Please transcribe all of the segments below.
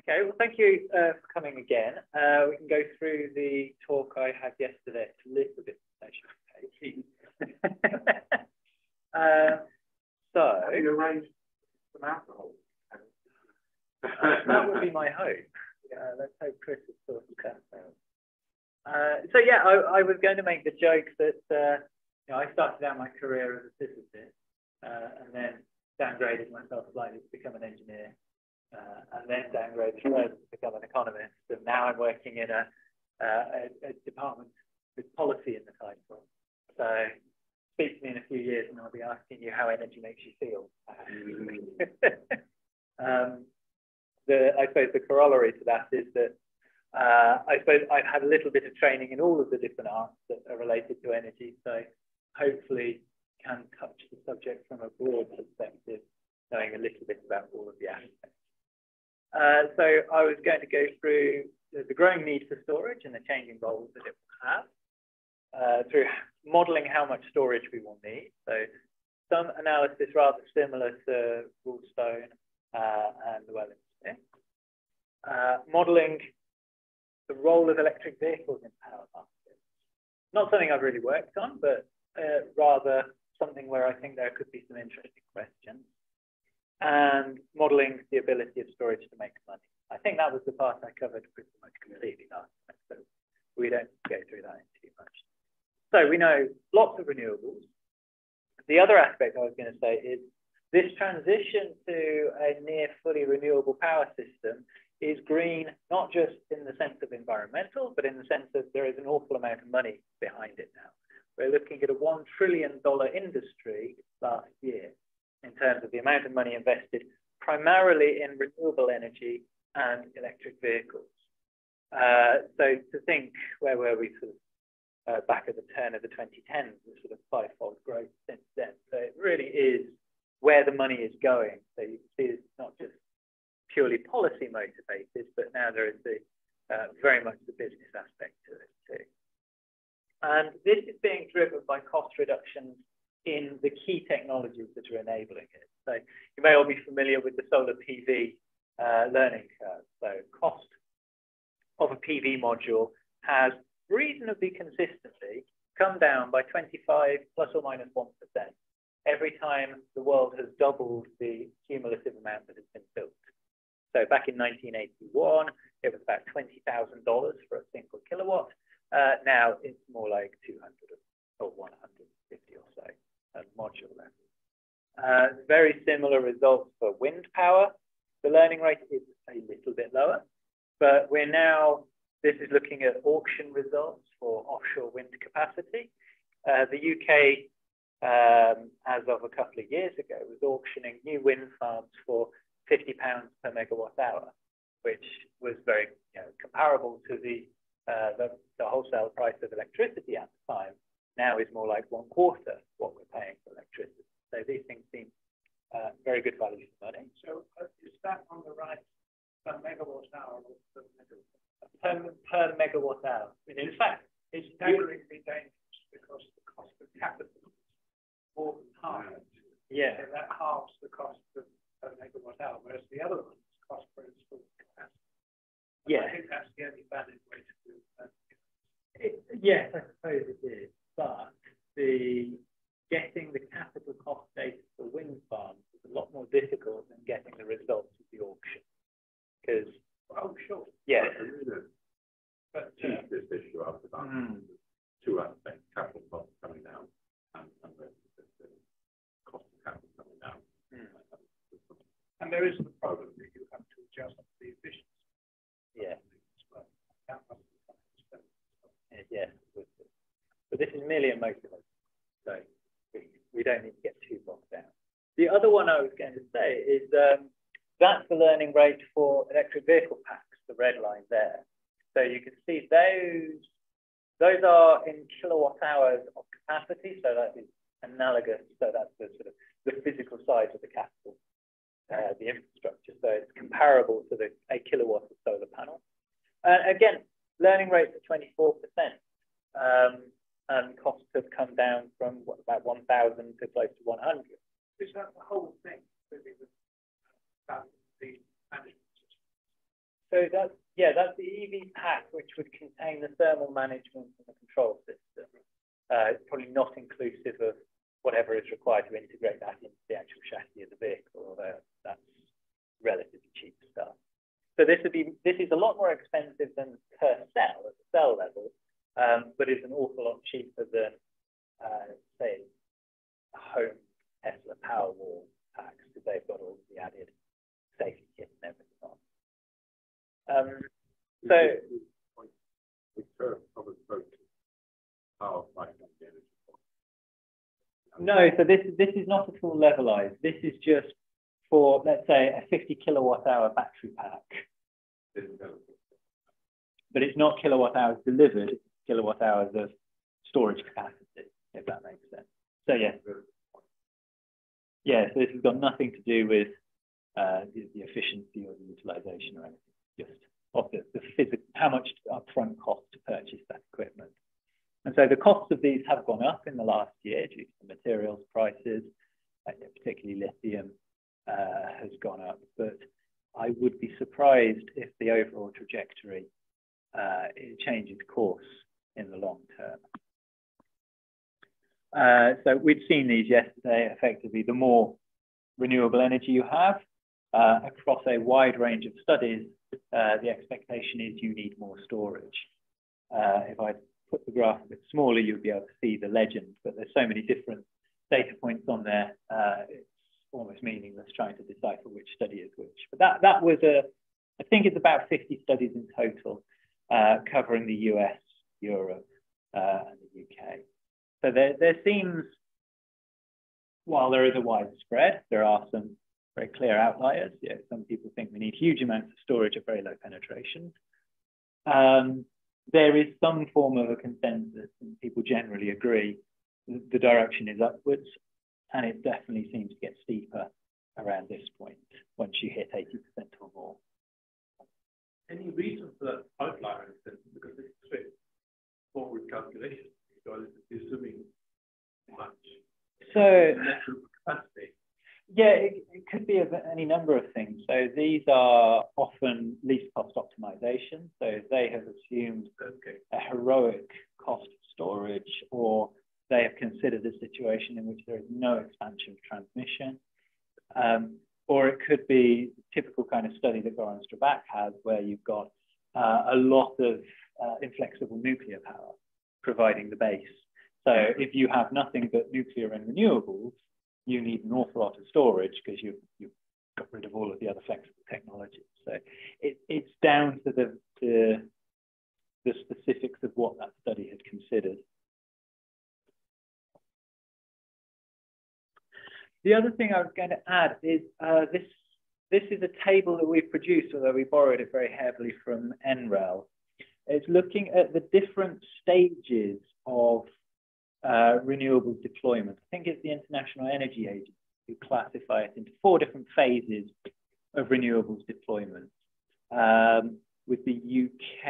Okay, well, thank you for coming again. We can go through the talk I had yesterday. It's a little bit so have you arranged some alcohol? That would be my hope. Let's hope Chris has sorted that out. So yeah, I was going to make the joke that I started out my career as a physicist and then downgraded myself slightly to become an engineer. And then downgraded further to become an economist. And now I'm working in a department with policy in the title. So speak to me in a few years and I'll be asking you how energy makes you feel. I suppose the corollary to that is that I suppose I've had a little bit of training in all of the different arts that are related to energy. So hopefully can touch the subject from a broad perspective, knowing a little bit about all of the aspects. So I was going to go through the growing need for storage and the changing roles that it will have, through modeling how much storage we will need. So some analysis rather similar to Rulestone and the Wellington. Modeling the role of electric vehicles in power markets. Not something I've really worked on, but rather something where I think there could be some interesting questions. And modeling the ability of storage to make money. I think that was the part I covered pretty much completely last time, so we don't go through that too much. So we know lots of renewables. The other aspect I was going to say is this transition to a near fully renewable power system is green, not just in the sense of environmental, but in the sense that there is an awful amount of money behind it now. We're looking at a $1 trillion industry last year, in terms of the amount of money invested primarily in renewable energy and electric vehicles. So to think, where were we sort of back at the turn of the 2010s, the sort of five-fold growth since then. So it really is where the money is going. So you can see it's not just purely policy motivated, but now there is the very much the business aspect to it too. And this is being driven by cost reductions in the key technologies that are enabling it. So you may all be familiar with the solar PV learning curve. So cost of a PV module has reasonably consistently come down by 25 plus or minus 1% every time the world has doubled the cumulative amount that has been built. So back in 1981, it was about $20,000 for a single kilowatt. Now it's more like 200 or 150 or so at module level. Very similar results for wind power. The learning rate is a little bit lower, but we're now, this is looking at auction results for offshore wind capacity. The UK, as of a couple of years ago, was auctioning new wind farms for £50 per megawatt hour, which was very comparable to the wholesale price of electricity at the time. Now is more like 1/4 what we're paying for electricity. So these things seem very good value for money. So is that on the right per megawatt hour or per megawatt? Per megawatt hour. In fact, it's staggeringly dangerous because the cost of capital is more than half. Yeah. So that halves the cost of per megawatt hour, whereas the other one's cost per installed capacity. Yeah. I think that's the only valid way to do that. Yes, I suppose it is. But getting the capital cost data for wind farms is a lot more difficult than getting the results of the auction. Because sure. Yeah. But this issue after that, two aspects: capital costs coming down and the cost of capital coming down. And there is the problem that you have to adjust the efficiency. Yeah. Yeah. But this is merely a motivator, so we don't need to get too bogged down. The other one I was going to say is that's the learning rate for electric vehicle packs, the red line there. So you can see those are in kilowatt hours of capacity, so that is analogous. So that's the sort of the physical size of the capital, the infrastructure. So it's comparable to a kilowatt of solar panel. Again, learning rates are 24%. And costs have come down from about 1,000 to close to 100. Is that the whole thing? The management system? So that's the EV pack, which would contain the thermal management and the control system. It's probably not inclusive of whatever is required to integrate that into the actual chassis of the vehicle, although that's relatively cheap stuff. So this is a lot more expensive than per cell at the cell level, but is an awful lot cheaper than say a home Tesla Powerwall packs, because they've got all the added safety kit and everything on. No, so this is not at all levelized. This is just for, let's say, a 50 kilowatt hour battery pack. But it's not kilowatt hours delivered, it's kilowatt hours of storage capacity, if that makes sense. So so this has got nothing to do with the efficiency or the utilization or anything, just of the physical, how much upfront cost to purchase that equipment. And so the costs of these have gone up in the last year due to the materials prices, particularly lithium has gone up. But I would be surprised if the overall trajectory it changes course in the long term. So we'd seen these yesterday. Effectively, the more renewable energy you have across a wide range of studies, the expectation is you need more storage. If I put the graph a bit smaller, you'll be able to see the legend, but there's so many different data points on there, it's almost meaningless trying to decipher which study is which. But that was I think it's about 50 studies in total, covering the US, Europe, and the UK. So there seems, while there is a wide spread, there are some very clear outliers. Yeah, some people think we need huge amounts of storage at very low penetration. There is some form of a consensus, and people generally agree the direction is upwards, and it definitely seems to get steeper around this point once you hit 80% or more. Any reason for that outlier? Because it's straightforward calculation, because it's assuming much natural capacity. Yeah, it could be of any number of things. So these are often least cost optimization. So they have assumed a heroic cost of storage, or they have considered a situation in which there is no expansion of transmission. Or it could be the typical kind of study that Goran Strabak has, where you've got a lot of inflexible nuclear power providing the base. So if you have nothing but nuclear and renewables, you need an awful lot of storage because you've got rid of all of the other flexible technologies. So it's down to the specifics of what that study had considered. The other thing I was going to add is this is a table that we've produced, although we borrowed it very heavily from NREL. It's looking at the different stages of renewables deployment. I think it's the International Energy Agency who classify it into 4 different phases of renewables deployment. With the UK,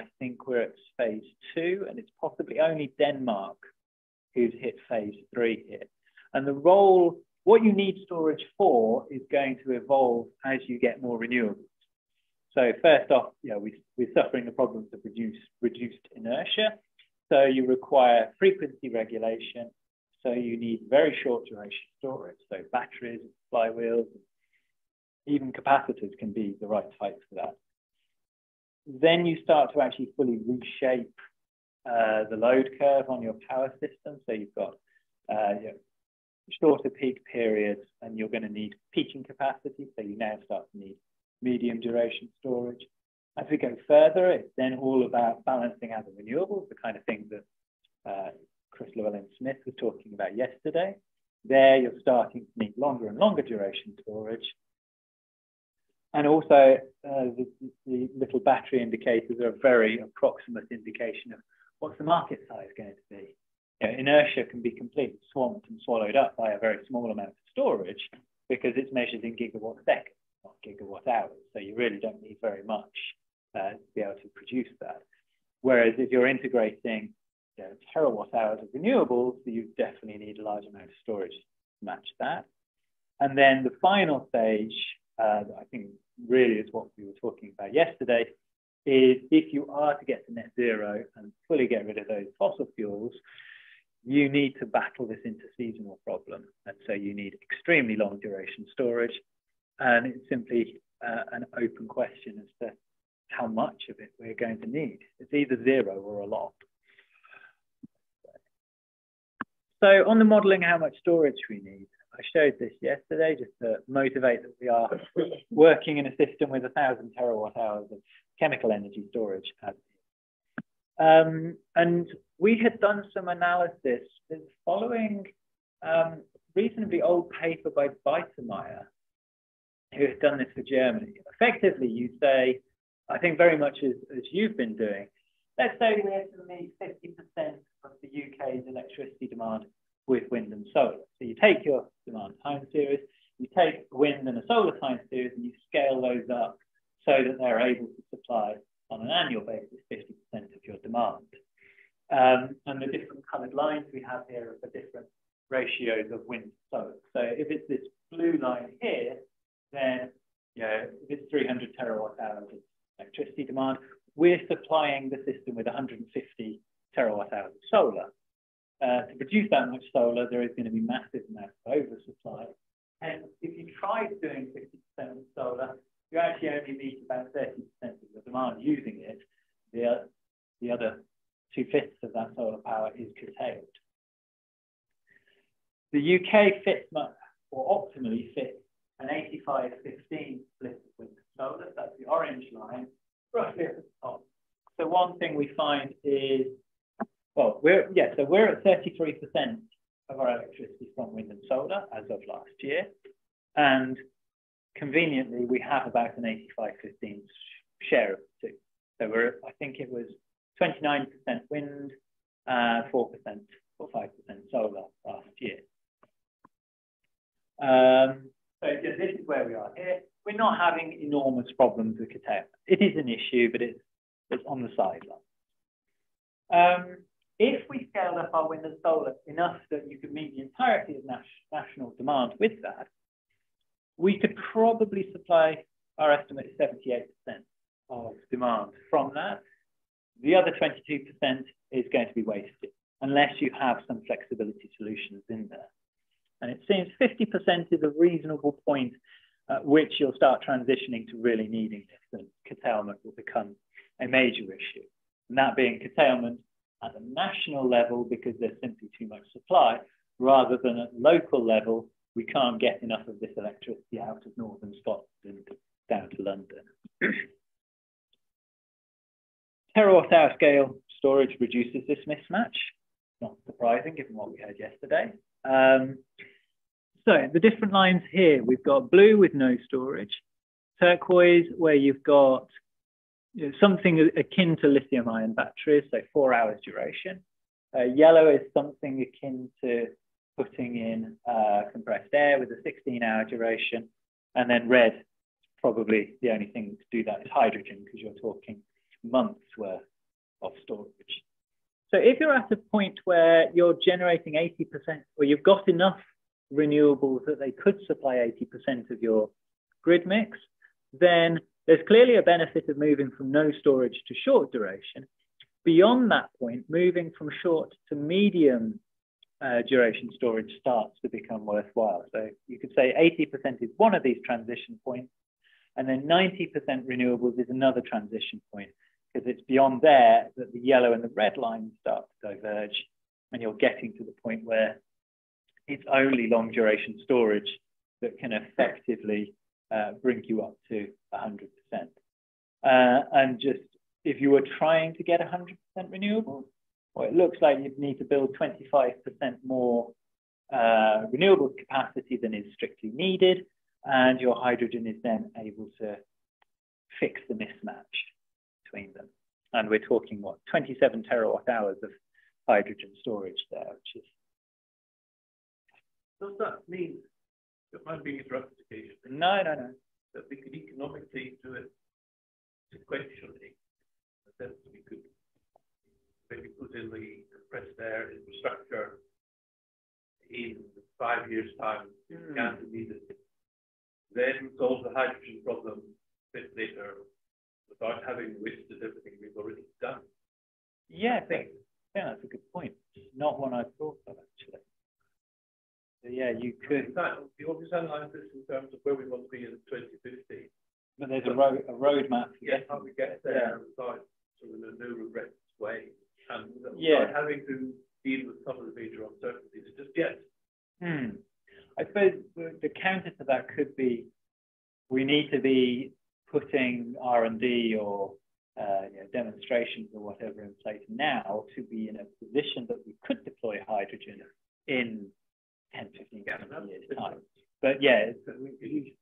I think we're at phase 2, and it's possibly only Denmark who's hit phase 3 here. And the role, what you need storage for, is going to evolve as you get more renewables. So first off, we're suffering the problems of reduced inertia. So you require frequency regulation. So you need very short duration storage. So batteries, flywheels, even capacitors can be the right type for that. Then you start to actually fully reshape the load curve on your power system. So you've got shorter peak periods, and you're going to need peaking capacity. So you now start to need medium duration storage. As we go further, it's then all about balancing out the renewables, the kind of thing that Chris Llewellyn-Smith was talking about yesterday. There, you're starting to need longer and longer duration storage. And also, the little battery indicators are a very approximate indication of what's the market size going to be. Inertia can be completely swamped and swallowed up by a very small amount of storage because it's measured in gigawatt seconds, not gigawatt hours. So you really don't need very much to be able to produce that. Whereas if you're integrating terawatt hours of renewables, you definitely need a large amount of storage to match that. And then the final stage, I think really is what we were talking about yesterday, is if you are to get to net zero and fully get rid of those fossil fuels, you need to battle this interseasonal problem. And so you need extremely long duration storage. And it's simply an open question as to how much of it we're going to need. It's either zero or a lot. So on the modeling how much storage we need, I showed this yesterday just to motivate that we are working in a system with 1,000 terawatt hours of chemical energy storage. And we had done some analysis following reasonably old paper by Beitemeyer, who had done this for Germany. Effectively, you say, I think very much as you've been doing, let's say we have to meet 50% of the UK's electricity demand with wind and solar. So you take your demand time series, you take wind and a solar time series, and you scale those up so that they're able to supply on an annual basis 50% of your demand. And the different coloured lines we have here are for different ratios of wind and solar. So if it's this blue line here, then if it's 300 terawatt hours of electricity demand, we're supplying the system with 150 terawatt hours of solar. To produce that much solar, there is going to be massive amounts of oversupply. And if you tried doing 50% with solar, you actually only meet about 30% of the demand using it. The other 2/5 of that solar power is curtailed. The UK fits much, or optimally fits, an 85-15 split of wind and solar. That's the orange line, roughly at the top. So one thing we find is, well, we're at 33% of our electricity from wind and solar as of last year. And conveniently, we have about an 85-15 share of the two. So I think it was 29% wind, 4% or 5% solar last year. So this is where we are here. We're not having enormous problems with curtailment. It is an issue, but it's on the sideline. If we scaled up our wind and solar enough that you could meet the entirety of national demand with that, we could probably supply, our estimate is 78% of demand from that. The other 22% is going to be wasted, unless you have some flexibility solutions in there. And it seems 50% is a reasonable point at which you'll start transitioning to really needing this, and curtailment will become a major issue. And that being curtailment at the national level because there's simply too much supply, rather than at local level, we can't get enough of this electricity out of northern Scotland down to London. Terawatt hour scale storage reduces this mismatch. Not surprising given what we heard yesterday. So the different lines here, we've got blue with no storage, turquoise where you've got something akin to lithium-ion batteries, so 4 hours duration. Yellow is something akin to putting in compressed air with a 16-hour duration. And then red, probably the only thing to do that is hydrogen, because you're talking months worth of storage. So if you're at a point where you're generating 80%, or you've got enough renewables that they could supply 80% of your grid mix, then there's clearly a benefit of moving from no storage to short duration. Beyond that point, moving from short to medium duration storage starts to become worthwhile. So you could say 80% is one of these transition points, and then 90% renewables is another transition point, because it's beyond there that the yellow and the red lines start to diverge, and you're getting to the point where it's only long duration storage that can effectively bring you up to 100%. And just if you were trying to get 100% renewables, well, it looks like you'd need to build 25% more renewables capacity than is strictly needed, and your hydrogen is then able to fix the mismatch between them. And we're talking, what, 27 terawatt hours of hydrogen storage there, which is... Does that mean, that might be interrupted occasionally? No. That we could economically do it sequentially, in the sense that we could maybe put in the compressed air infrastructure in 5 years' time, if we can to need it. Then solve the hydrogen problem bit later without having wasted everything we've already done. Yeah, I think that's a good point. Not one I thought of actually. So yeah, you could. In fact, we always analyze this in terms of where we want to be in 2050. But there's a roadmap. Yes, how we get there without sort of a no regrets way, and yeah, without having to deal with some of the major uncertainties just yet. I suppose the counter to that could be we need to be putting R&D or demonstrations or whatever in place now to be in a position that we could deploy hydrogen in 10, 15, 20 years' time. But yeah,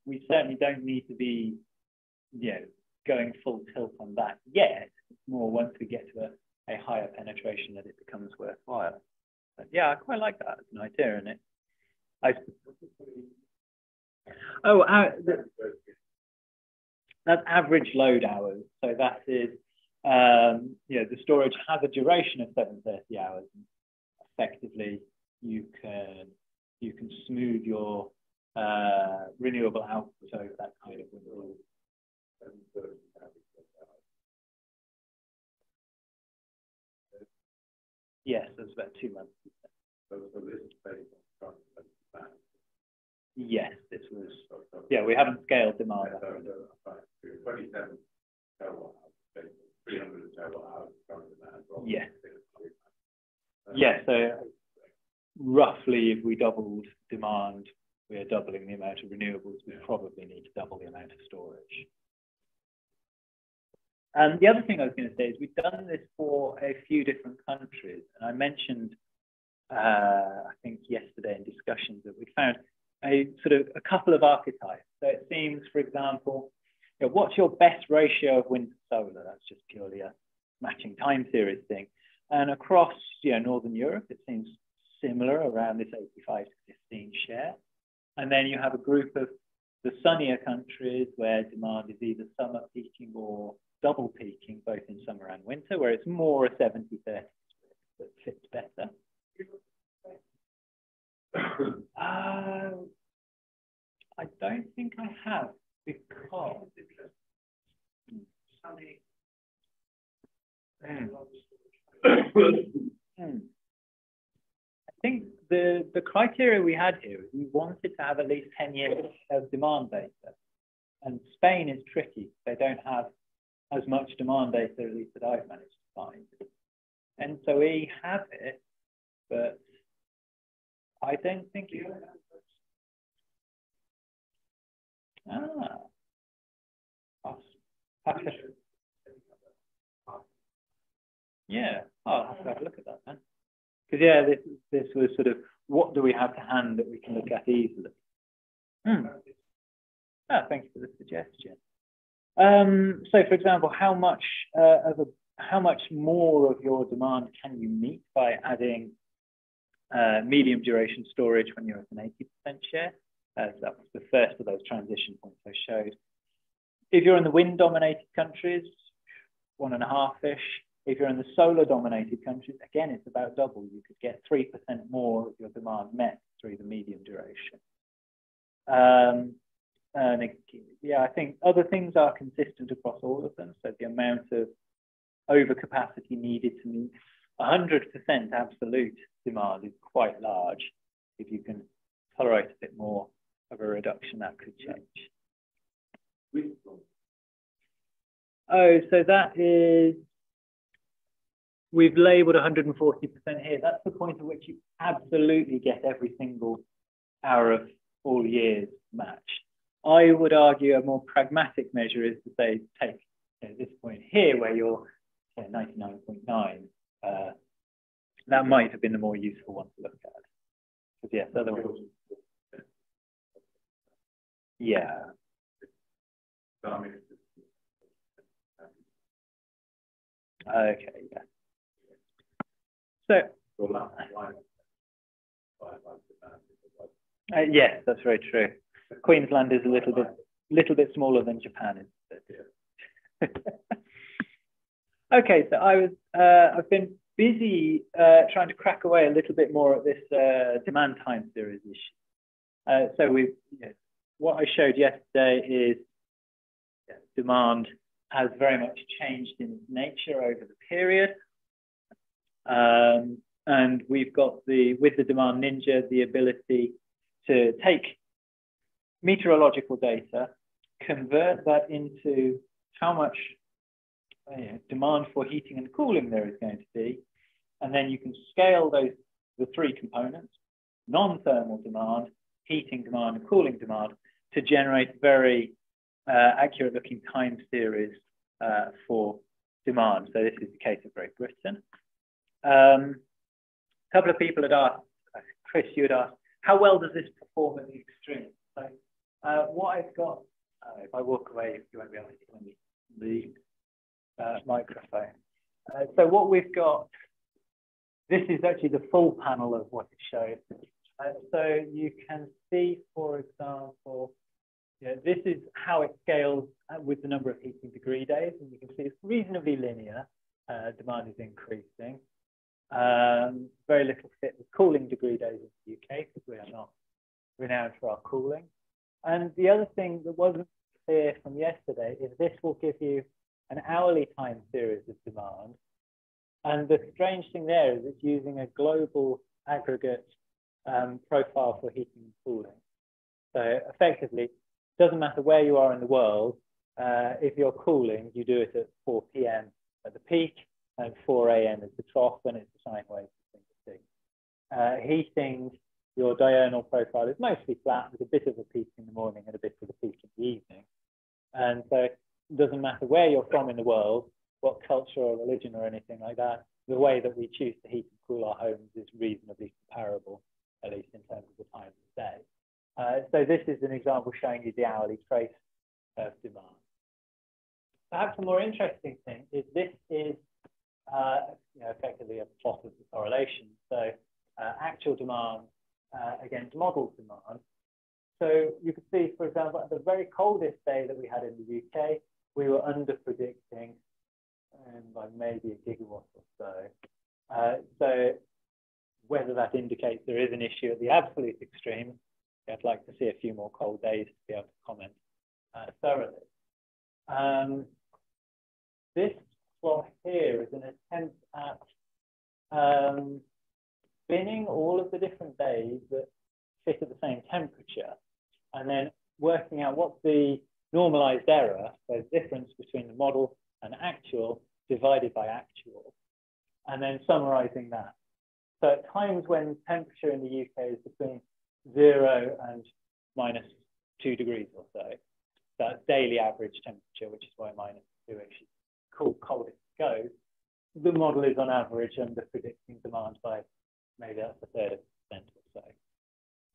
we certainly don't need to be going full tilt on that yet. It's more once we get to a higher penetration that it becomes worthwhile. But yeah, I quite like that as an idea, isn't it? That's average load hours. So that is, the storage has a duration of 730 hours. And effectively, you can smooth your renewable output over that kind of window. Yes, that's about 2 months. Yes, this was. Yeah, we haven't scaled demand. Yes. Yeah, so roughly, if we doubled demand, we're doubling the amount of renewables. We probably need to double the amount of storage. And the other thing I was going to say is we've done this for a few different countries. And I mentioned, I think yesterday in discussions, that we found a couple of archetypes. So it seems, for example, what's your best ratio of wind to solar? That's just purely a matching time series thing. And across Northern Europe, it seems similar, around this 85 to 15 share. And then you have a group of the sunnier countries where demand is either summer peaking or double peaking, both in summer and winter, where it's more a 70-30 that fits better. I don't think I have, because I think the criteria we had here is we wanted to have at least 10 years of demand data. And Spain is tricky. They don't have as much demand data, at least that I've managed to find. And so we have it, but I don't think it. Yeah, I'll have to have a look at that then. Because yeah, this was sort of, what do we have to hand that we can look at easily? Thank you for the suggestion. So, for example, how much more of your demand can you meet by adding medium duration storage when you're at an 80% share? So that was the first of those transition points I showed. If you're in the wind-dominated countries, 1.5-ish. If you're in the solar-dominated countries, again, it's about double. You could get 3% more of your demand met through the medium duration. And yeah, I think other things are consistent across all of them. So the amount of overcapacity needed to meet 100% absolute demand is quite large. If you can tolerate a bit more of a reduction, that could change. Oh, so that is, we've labeled 140% here. That's the point at which you absolutely get every single hour of all years matched. I would argue a more pragmatic measure is to say, take this point here where you're 99.9. That might have been the more useful one to look at. Because yes, otherwise. Yeah. Okay, yeah. So, yes, that's very true. Queensland is a little bit smaller than Japan is. Okay, so I've been busy trying to crack away a little bit more at this demand time series issue. So what I showed yesterday is demand has very much changed in its nature over the period. And we've got with the demand ninja, the ability to take meteorological data, convert that into how much demand for heating and cooling there is going to be, and then you can scale the three components, non-thermal demand, heating demand, and cooling demand, to generate very accurate looking time series for demand. So this is the case of Great Britain. A couple of people had asked, Chris, you had asked, how well does this perform at the extreme? So what I've got, if I walk away, you won't be able to see the microphone. So what we've got, this is actually the full panel of what it shows. So you can see, for example, this is how it scales with the number of heating degree days, and you can see it's reasonably linear. Demand is increasing. Very little fit with cooling degree days in the UK because we are not renowned for our cooling. And the other thing that wasn't clear from yesterday is this will give you an hourly time series of demand. And the strange thing there is it's using a global aggregate profile for heating and cooling. So effectively, it doesn't matter where you are in the world. If you're cooling, you do it at 4 p.m. at the peak and 4 a.m. as the trough, and it's a sine wave between the two. Heating, your diurnal profile is mostly flat with a bit of a peak in the morning and a bit of a peak in the evening. And so it doesn't matter where you're from in the world, what culture or religion or anything like that, the way that we choose to heat and cool our homes is reasonably comparable, at least in terms of the time of the day. So this is an example showing you the hourly trace of demand. Perhaps a more interesting thing is this is effectively a plot of the correlation. So actual demand against model demand. So you can see, for example, at the very coldest day that we had in the UK, we were under predicting by maybe a gigawatt or so. So whether that indicates there is an issue at the absolute extreme, I'd like to see a few more cold days to be able to comment thoroughly. This plot here is an attempt at spinning all of the different days that fit at the same temperature, and then working out what's the normalized error, so the difference between the model and actual divided by actual, and then summarizing that. So at times when temperature in the UK is between 0 and -2 degrees or so, that's daily average temperature, which is why -2-ish is coldest it goes, the model is on average under predicting demand by maybe that's a third of a % or so.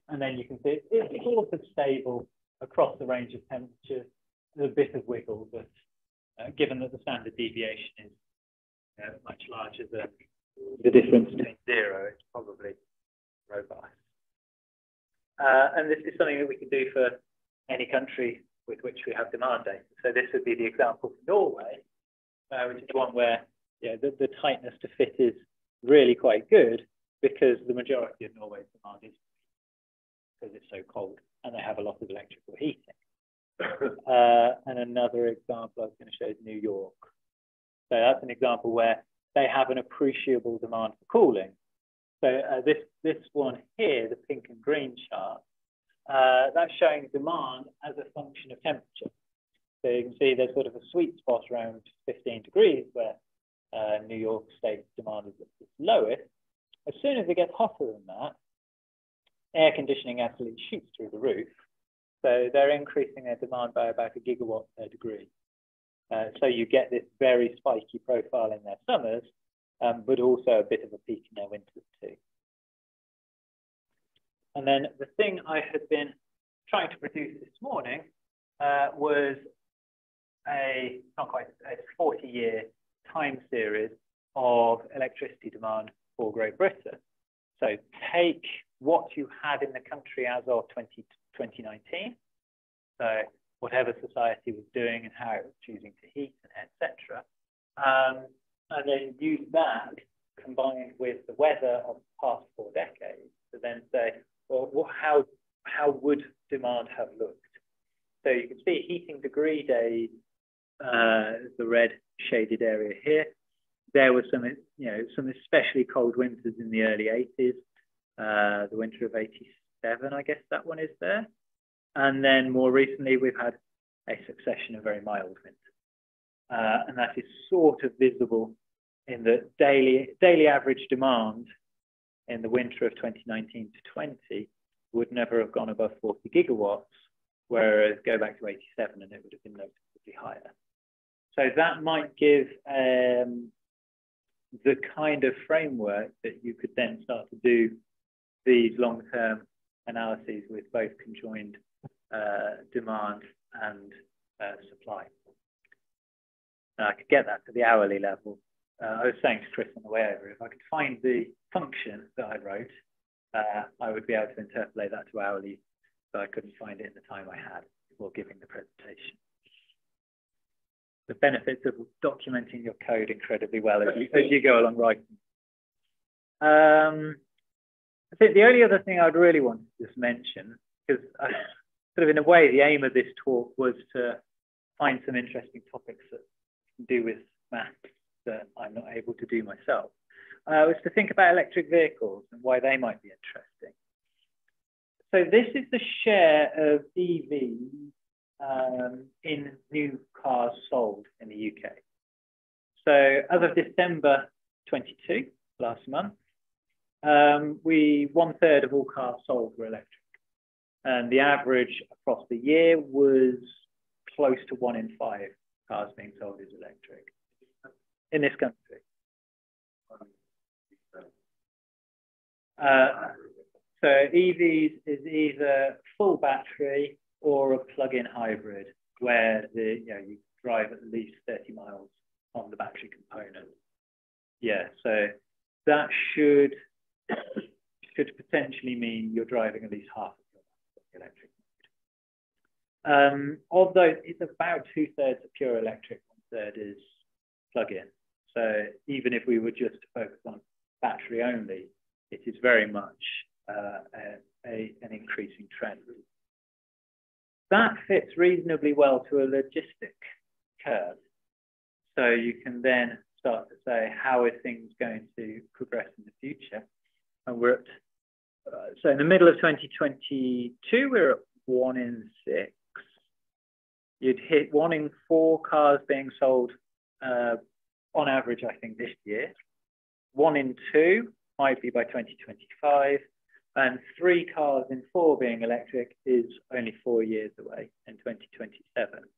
And then you can see it's sort of stable across the range of temperatures. There's a bit of wiggle, but given that the standard deviation is much larger than the difference between 0, it's probably robust. And this is something that we can do for any country with which we have demand data. So this would be the example for Norway, which is one where the tightness to fit is really quite good because the majority of Norway's demand is because it's so cold and they have a lot of electrical heating. And another example I was going to show is New York. So that's an example where they have an appreciable demand for cooling. So this one here, the pink and green chart, that's showing demand as a function of temperature. So you can see there's sort of a sweet spot around 15 degrees where New York State demand is its lowest. As soon as it gets hotter than that, air conditioning absolutely shoots through the roof. So they're increasing their demand by about a gigawatt per degree. So you get this very spiky profile in their summers, but also a bit of a peak in their winters too. And then the thing I had been trying to produce this morning was not quite a 40-year time series of electricity demand for Great Britain. So take what you had in the country as of 2019, so whatever society was doing and how it was choosing to heat, etc. And then use that combined with the weather of the past 4 decades to then say, well, how would demand have looked? So you can see heating degree days, the red shaded area here. There were some, some especially cold winters in the early 80s. The winter of 87, I guess that one is there. And then more recently, we've had a succession of very mild winters. And that is sort of visible in the daily average demand in the winter of 2019 to 20 would never have gone above 40 gigawatts, whereas go back to 87 and it would have been noticeably higher. So that might give the kind of framework that you could then start to do these long-term analyses with both conjoined demand and supply. Now, I could get that to the hourly level. I was saying to Chris on the way over, if I could find the function that I wrote, I would be able to interpolate that to hourly, but I couldn't find it in the time I had before giving the presentation. The benefits of documenting your code incredibly well as you go along writing. I think the only other thing I'd really want to just mention, because sort of in a way, the aim of this talk was to find some interesting topics that can do with maths that I'm not able to do myself, was to think about electric vehicles and why they might be interesting. So this is the share of EVs in new cars sold in the UK. So as of December 22, last month, 1/3 of all cars sold were electric. And the average across the year was close to 1 in 5 cars being sold as electric in this country. So EVs is either full battery or a plug-in hybrid, where you drive at least 30 miles on the battery component. Yeah, so that should potentially mean you're driving at least half of your electric mode. Of those, it's about 2/3 of pure electric, 1/3 is plug-in. So even if we were just to focus on battery only, it is very much an increasing trend. That fits reasonably well to a logistic curve. So you can then start to say, how are things going to progress in the future? And we're at, so in the middle of 2022, we're at 1 in 6. You'd hit 1 in 4 cars being sold on average, I think, this year. 1 in 2 might be by 2025. And 3 cars in 4 being electric is only 4 years away in 2027.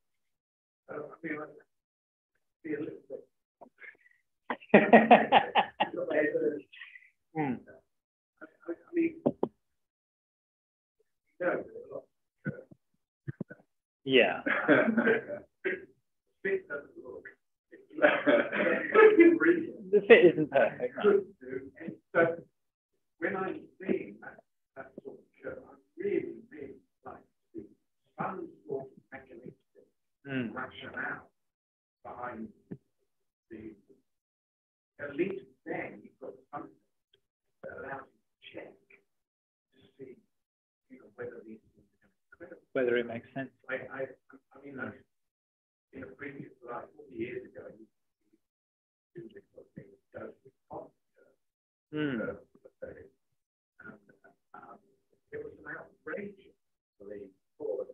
I feel a little bit. I mean, yeah. The fit isn't perfect. No. So when I'm seeing that sort of show, I really like to see some sort of mechanism, rationale behind the. At least then you've got something that allows you to check to see, whether these things are credible. Whether it makes sense. I mean, like, in a previous life, 40 years ago, you do this sort of thing with dose with cost. It was an outrage for the poor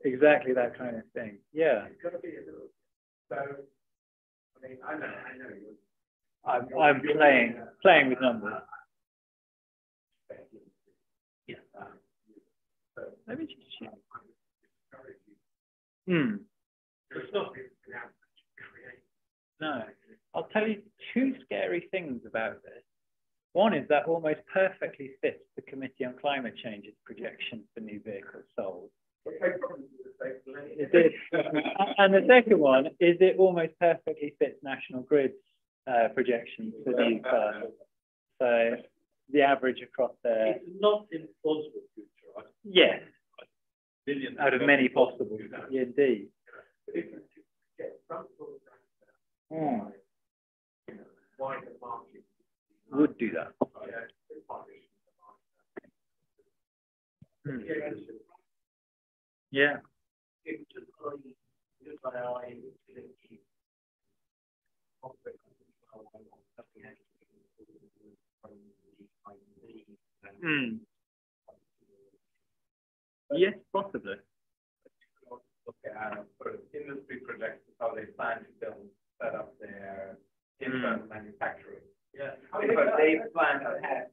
Exactly that kind of thing. Yeah. It's got to be a little. So, I mean, I know you. I'm playing with numbers. Yeah. Let me just check. It's not No. I'll tell you 2 scary things about this. One is that almost perfectly fits the Committee on Climate Change's projection for new vehicles sold. It did. And the second one is it almost perfectly fits National Grid's projections for new cars. So the average across there. It's not implausible future, right? Yes. Millions Out of many possible. Yeah, indeed. Why the market Would do that. Yeah. Yes, possibly. Look at sort of industry projects, how they plan to build, set up their internal manufacturing. Yeah. Because they plan ahead.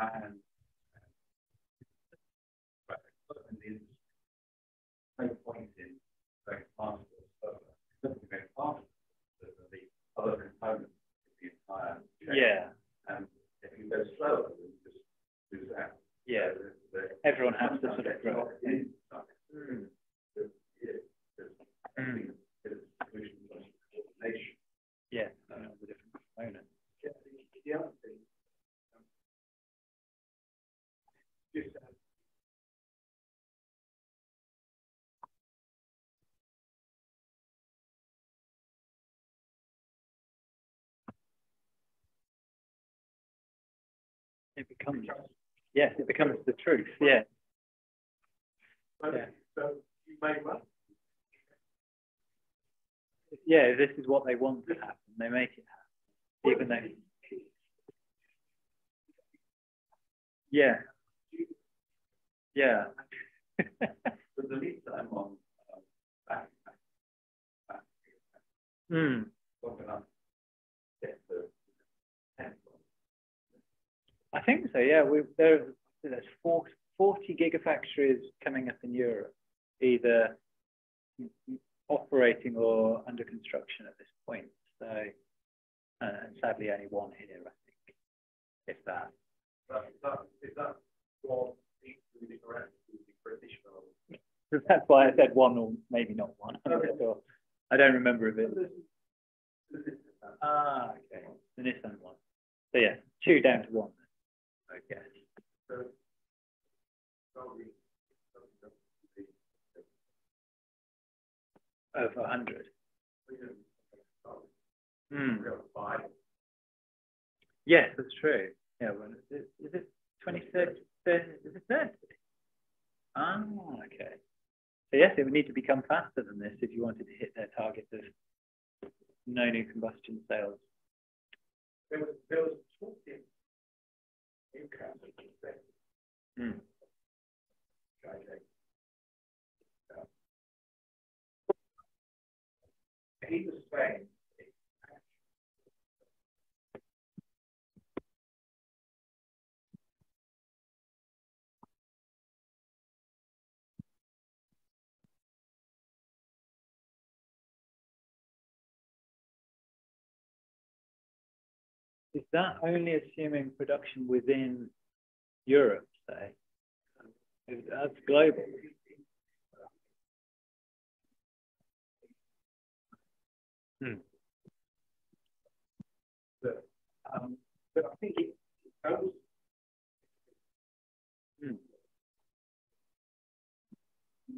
And there's no point in going faster or slower. It doesn't go faster than the other components of the entire chain. Yeah. And if you go slower, then you just lose out. Yeah. Everyone has to sort of grow. Yeah, the different components. The other thing, it becomes, yes, it becomes the truth. Yeah. So you may well. Yeah, this is what they want to happen. They make it happen, even though. Yeah. Yeah. But the lead time on back. I think so. Yeah, there's 40 gigafactories coming up in Europe, either operating or under construction at this point. So, and sadly, only one here, I think, if that. Is that what needs to be correct to be British? That's why I said one, or maybe not one. I don't remember a bit. Okay. The Nissan one. So yeah, 2 down to 1. I guess. Over 100. Yes, that's true. Yeah, well, is it 2030? Is it 30? Ah, okay. So yes, it would need to become faster than this if you wanted to hit their target of no new combustion sales. There was talking. He was saying Is that only assuming production within Europe, say? That's global. but I think it goes.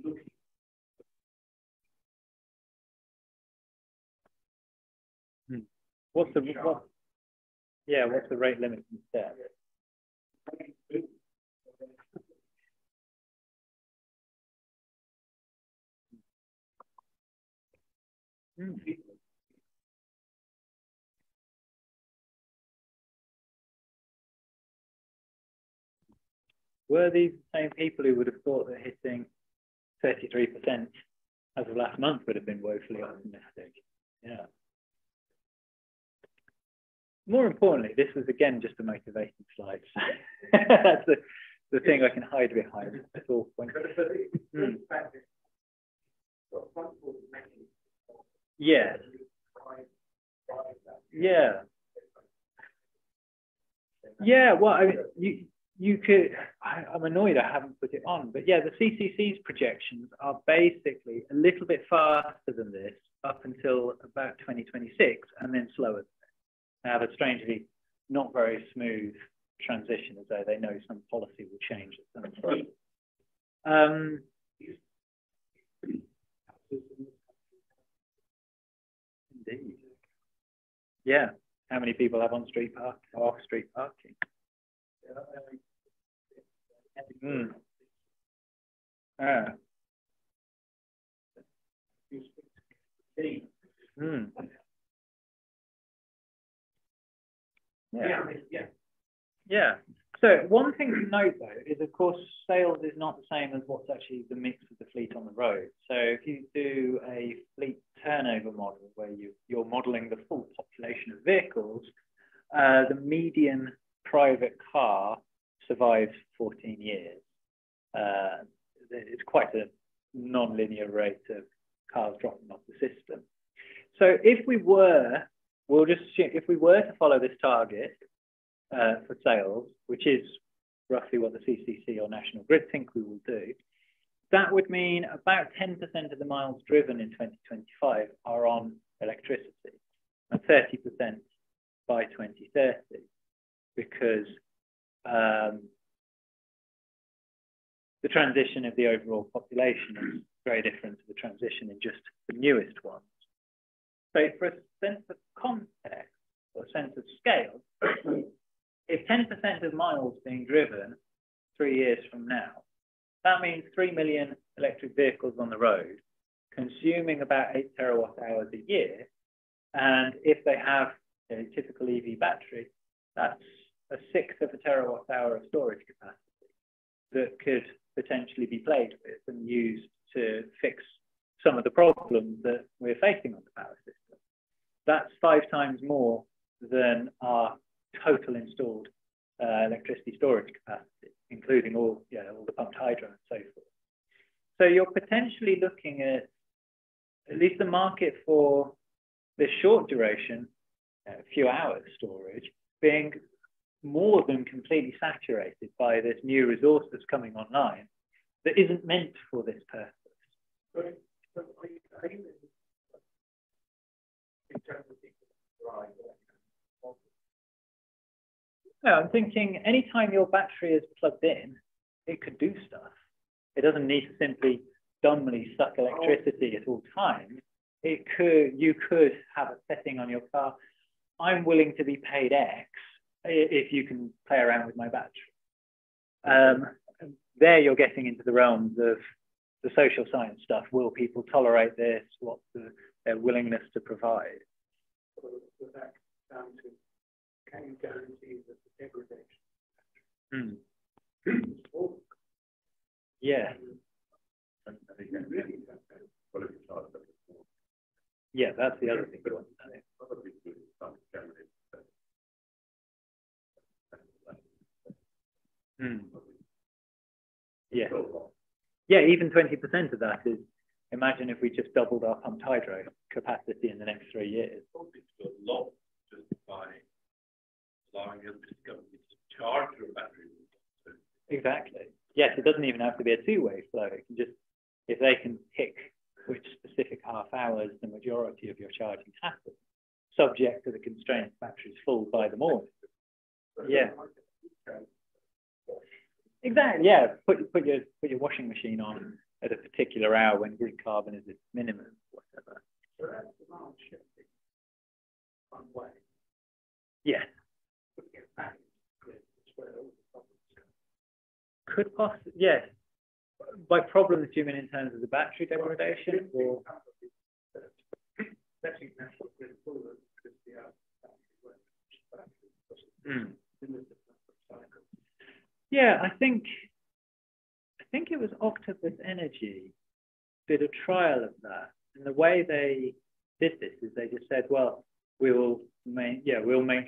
Looking. What's the rate limit instead? Were these the same people who would have thought that hitting 33% as of last month would have been woefully optimistic? Yeah. More importantly, this was again just a motivation slide. That's the thing I can hide behind. That's all. Yeah. Yeah. Yeah. Well, I mean, you could, I'm annoyed I haven't put it on, but yeah, the CCC's projections are basically a little bit faster than this up until about 2026 and then slower than this. They have a strangely not very smooth transition, as though they know some policy will change at some point. Indeed. Yeah. How many people have on-street park, off-street parking? Yeah. So one thing to note, though, is, of course, sales is not the same as what's actually the mix of the fleet on the road. So if you do a fleet turnover model where you're modeling the full population of vehicles, the median private car survives 14 years. It's quite a non-linear rate of cars dropping off the system. So if we were, if we were to follow this target for sales, which is roughly what the CCC or National Grid think we will do, that would mean about 10% of the miles driven in 2025 are on electricity, and 30% by 2030, because the transition of the overall population is very different to the transition in just the newest ones. So for a sense of context or a sense of scale, if 10% of miles being driven 3 years from now, that means 3 million electric vehicles on the road, consuming about 8 terawatt hours a year. And if they have a typical EV battery, that's a sixth of a terawatt hour of storage capacity that could potentially be played with and used to fix some of the problems that we're facing on the power system. That's 5 times more than our total installed electricity storage capacity, including all the pumped hydro and so forth. So you're potentially looking at least the market for this short duration, a few hours storage, being more than completely saturated by this new resource that's coming online that isn't meant for this purpose. No, I'm thinking anytime your battery is plugged in, it could do stuff. It doesn't need to simply dumbly suck electricity at all times. You could have a setting on your car. I'm willing to be paid X if you can play around with my battery. There you're getting into the realms of the social science stuff. Will people tolerate this? What's their willingness to provide? So that down to, can you guarantee that the degradation? Yeah. Yeah, that's the other thing we want to know. Yeah. Yeah, even 20% of that is, imagine if we just doubled our pumped hydro capacity in the next 3 years. It's a lot just by allowing electricity companies to charge your battery. Exactly. Yes, it doesn't even have to be a two-way flow. It can just, if they can pick which specific half hours the majority of your charging happens, subject to the constraint batteries full by the morning. Yeah. Exactly. Yeah. Put your washing machine on at a particular hour when grid carbon is at minimum, whatever. So that's demand shifting one way. Yes. Could possibly, yes. By problems, do you mean in terms of the battery degradation? Or? Yeah, I think it was Octopus Energy did a trial of that, and the way they did this is they just said, well, we'll make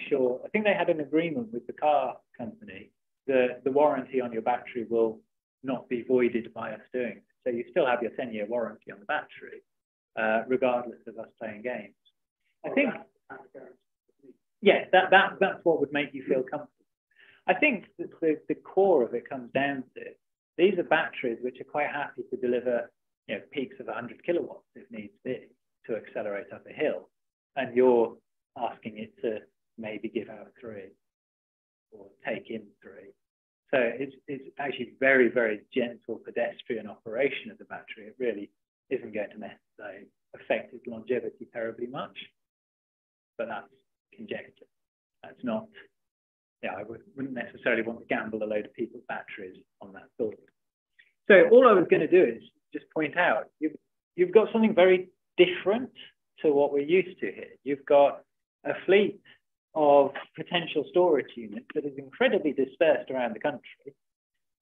sure. I think they had an agreement with the car company that the warranty on your battery will not be voided by us doing it. So you still have your 10-year warranty on the battery, regardless of us playing games. I think, yeah, that's what would make you feel comfortable. I think that the core of it comes down to these are batteries which are quite happy to deliver, you know, peaks of 100 kilowatts if needs be to accelerate up a hill, and you're asking it to maybe give out 3 or take in 3. So it's actually very, very gentle pedestrian operation of the battery. It really isn't going to affect its longevity terribly much, but that's conjecture. That's not, yeah, I wouldn't necessarily want to gamble a load of people's batteries on that thought. So all I was going to do is just point out, you've got something very different to what we're used to here. You've got a fleet of potential storage units that is incredibly dispersed around the country,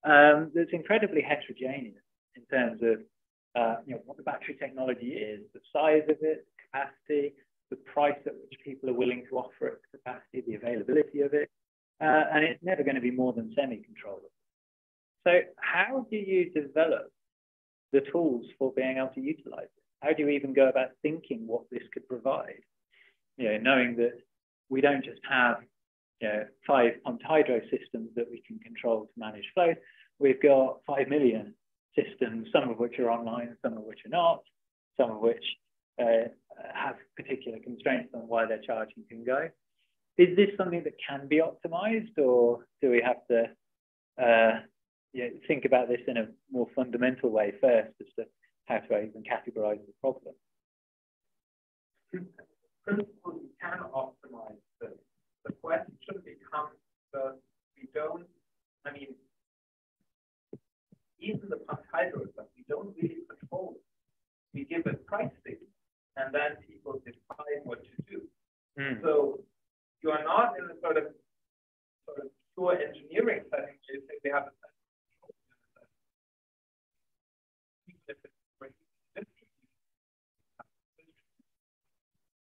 that's incredibly heterogeneous in terms of you know, what the battery technology is, the size of it, capacity, the price at which people are willing to offer its capacity, the availability of it, and it's never going to be more than semi-controllable. So how do you develop the tools for being able to utilize it? How do you even go about thinking what this could provide? You know, knowing that we don't just have, you know, 5 pumped hydro systems that we can control to manage flow. We've got 5 million systems, some of which are online, some of which are not, some of which have particular constraints on why their charging can go. Is this something that can be optimized, or do we have to you know, think about this in a more fundamental way first as to how to even categorize the problem? Principles you can optimize this. The question becomes that we don't, I mean, even the pumped hydro stuff, we don't really control it. We give it pricing, and then people decide what to do. So you are not in a sort of pure engineering setting where you say they have a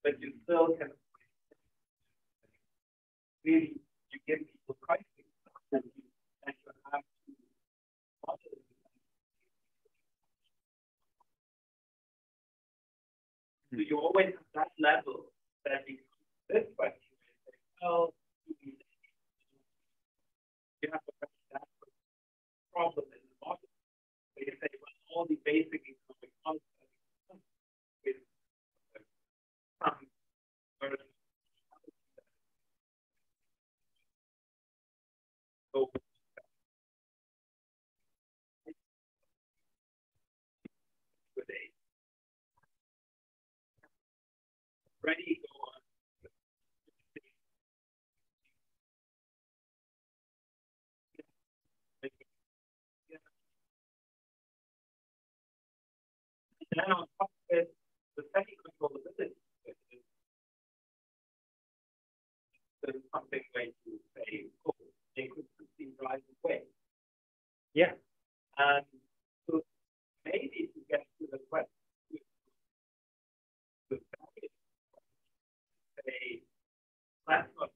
but you still can really, you give people pricing, and you have to model it. So you always have that level that becomes this question. Well, you have to have that problem in the model. So you say, well, all the basic economic concepts with some sort of with a ready go on. And then on top of it, the second controllability is something where you say, oh, they could simply drive away. Yeah. And so maybe to get to the question, to say, let's not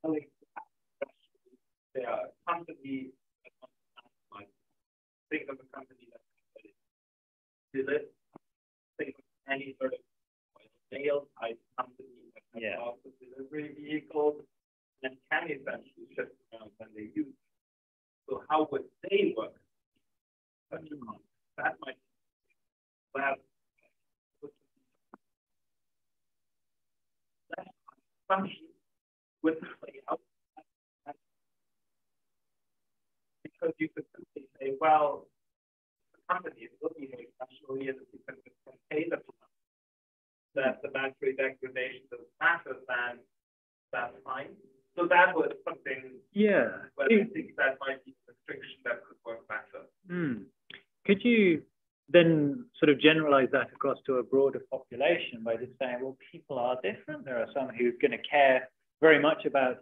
look at there are companies that think of a company that do this, think of any sort of sales type company that has also delivery vehicles and can essentially shift around when they use it. So how would they work? Such a concept that might well that function would play out. Because you could simply say, well, the company is looking at especially as because it can pay the plan that the battery degradation doesn't matter, then that's fine. So that was something, but I think that might be a restriction that could work better. Could you then sort of generalize that across to a broader population by just saying, well, people are different. There are some who are going to care very much about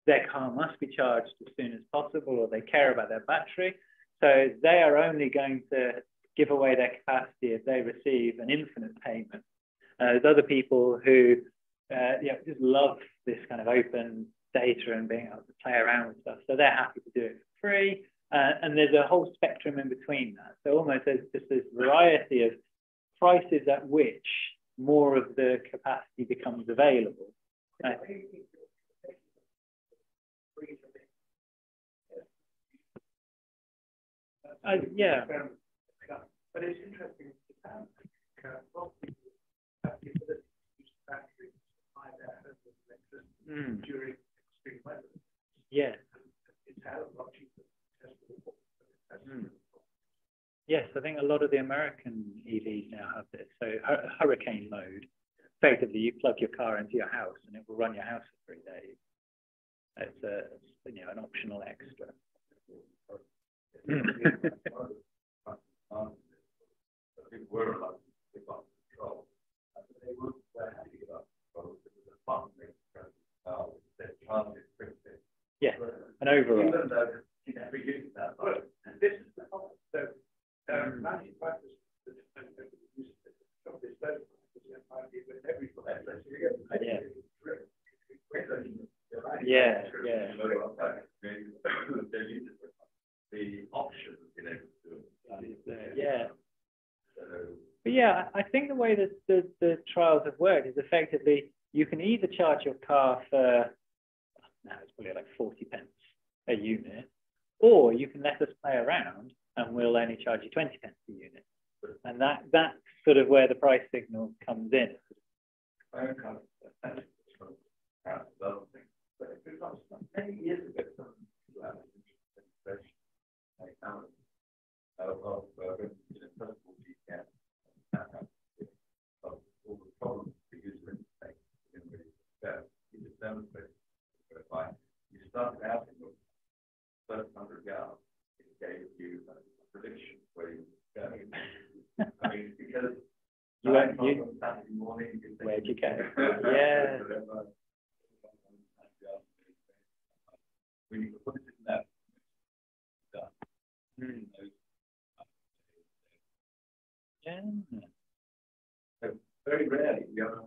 their car must be charged as soon as possible, or they care about their battery. So they are only going to give away their capacity if they receive an infinite payment. There's other people who just love this kind of open data and being able to play around with stuff. So they're happy to do it for free. And there's a whole spectrum in between that. So almost there's just this variety of prices at which more of the capacity becomes available. Yeah. But it's interesting. During extreme weather. Yeah. It's how much Yes, I think a lot of the American EVs now have this. So hurricane mode. Effectively, you plug your car into your house and it will run your house for 3 days. It's an optional extra. Yeah, an overall. Even though you never use that. This is the problem. So manufacturers Yeah. The option of being able to do it. Yeah. But yeah, I think the way that the trials have worked is effectively you can either charge your car for, now it's probably like 40 pence a unit, or you can let us play around and we'll only charge you 20 pence a unit. And that's sort of where the price signal comes in. Many years ago, all the problems the user interface didn't really go. You just demonstrated whereby you started out in your first 100 yards, it gave you a prediction where you were going. I mean, because Saturday morning, where'd you go? Yeah. When you put it in that, Yeah. So very rarely we are.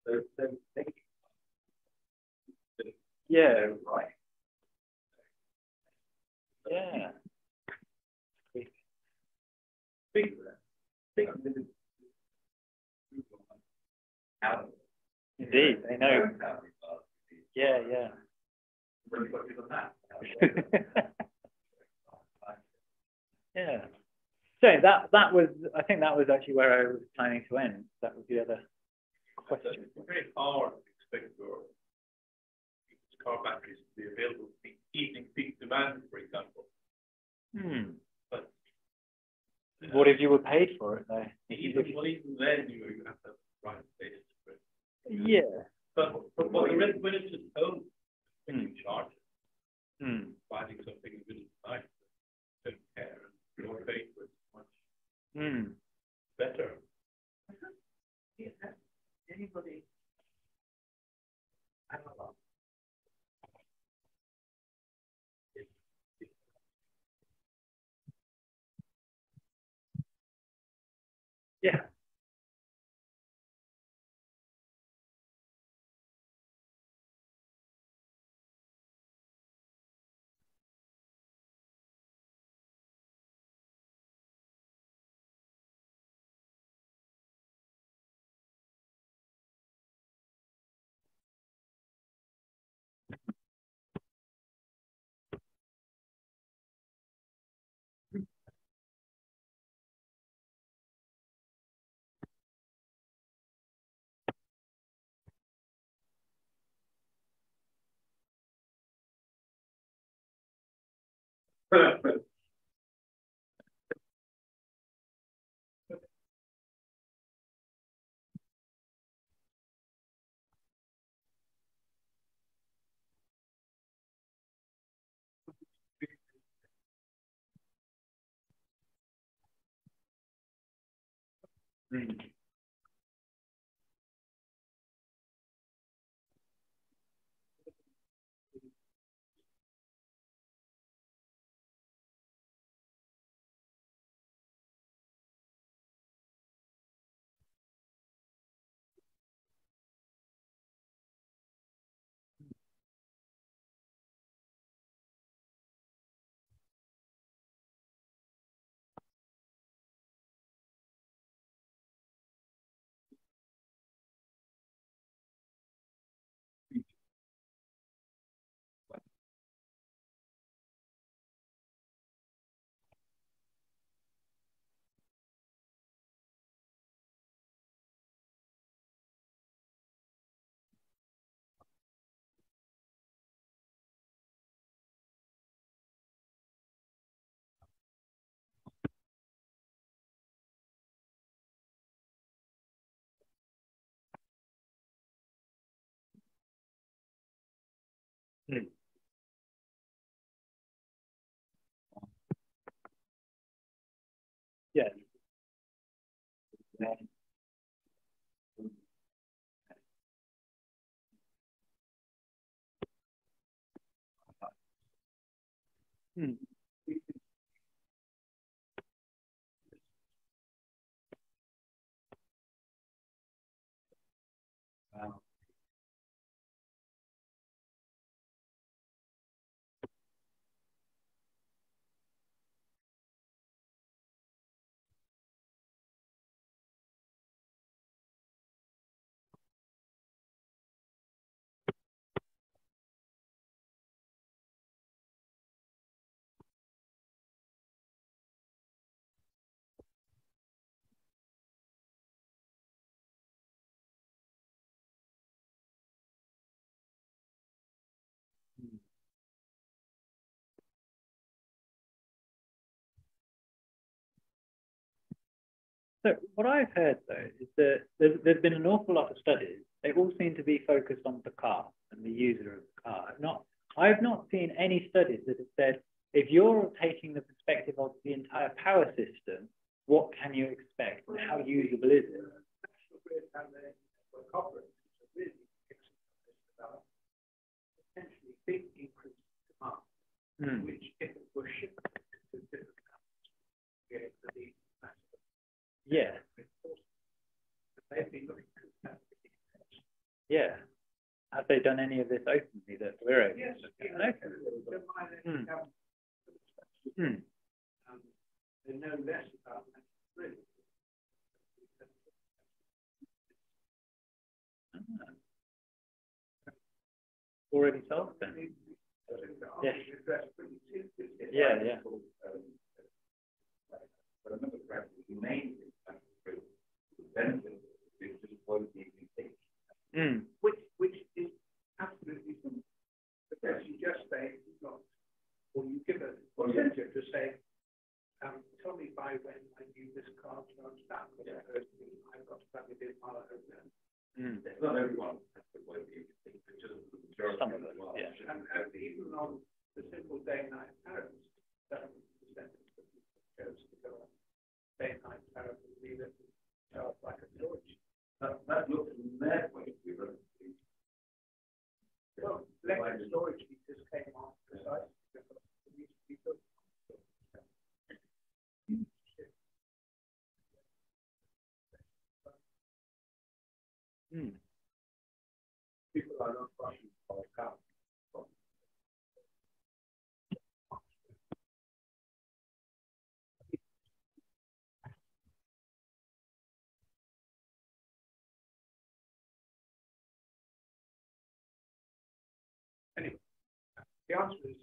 So yeah. Right. Yeah. Big. Indeed, I know. Yeah. Yeah. So that was, I think that was actually where I was planning to end. That was the other question. It's very hard to expect your car batteries to be available for evening peak demand, for example. But what if you were paid for it though? Even then you have to right basis for it. Yeah. But when it's at home, when you charge it, finding something you really like, don't care, and you're paid for it much better. Anybody? I don't know. Yeah. Mm. Yeah. Mm. So what I've heard though is that there's been an awful lot of studies. They all seem to be focused on the car and the user of the car. I've not seen any studies that have said if you're taking the perspective of the entire power system, what can you expect and how usable is it? Potentially big increase in demand, which if it were shifted to different countries, Yeah. They've been looking at Yeah. Have they done any of this openly that we're able yes, to? They know less about that, really. Already solved then. Yes. Yeah, yeah. But another question, the main benefit is just quality communication, which is absolutely simple. Because you just say, or you give a incentive to say, tell me by when I use this car to understand what it goes to me. I've got to plug it in while I open it. Not everyone has to work in Some of them, yeah. And even on the simple day-night tariffs, 70% goes to go on day-night tariff and leave it like a storage. That looks from their point of view, relatively. Well, electric storage meters came on precisely because it needs to be built. People are not rushing for a car. Anyway, the answer is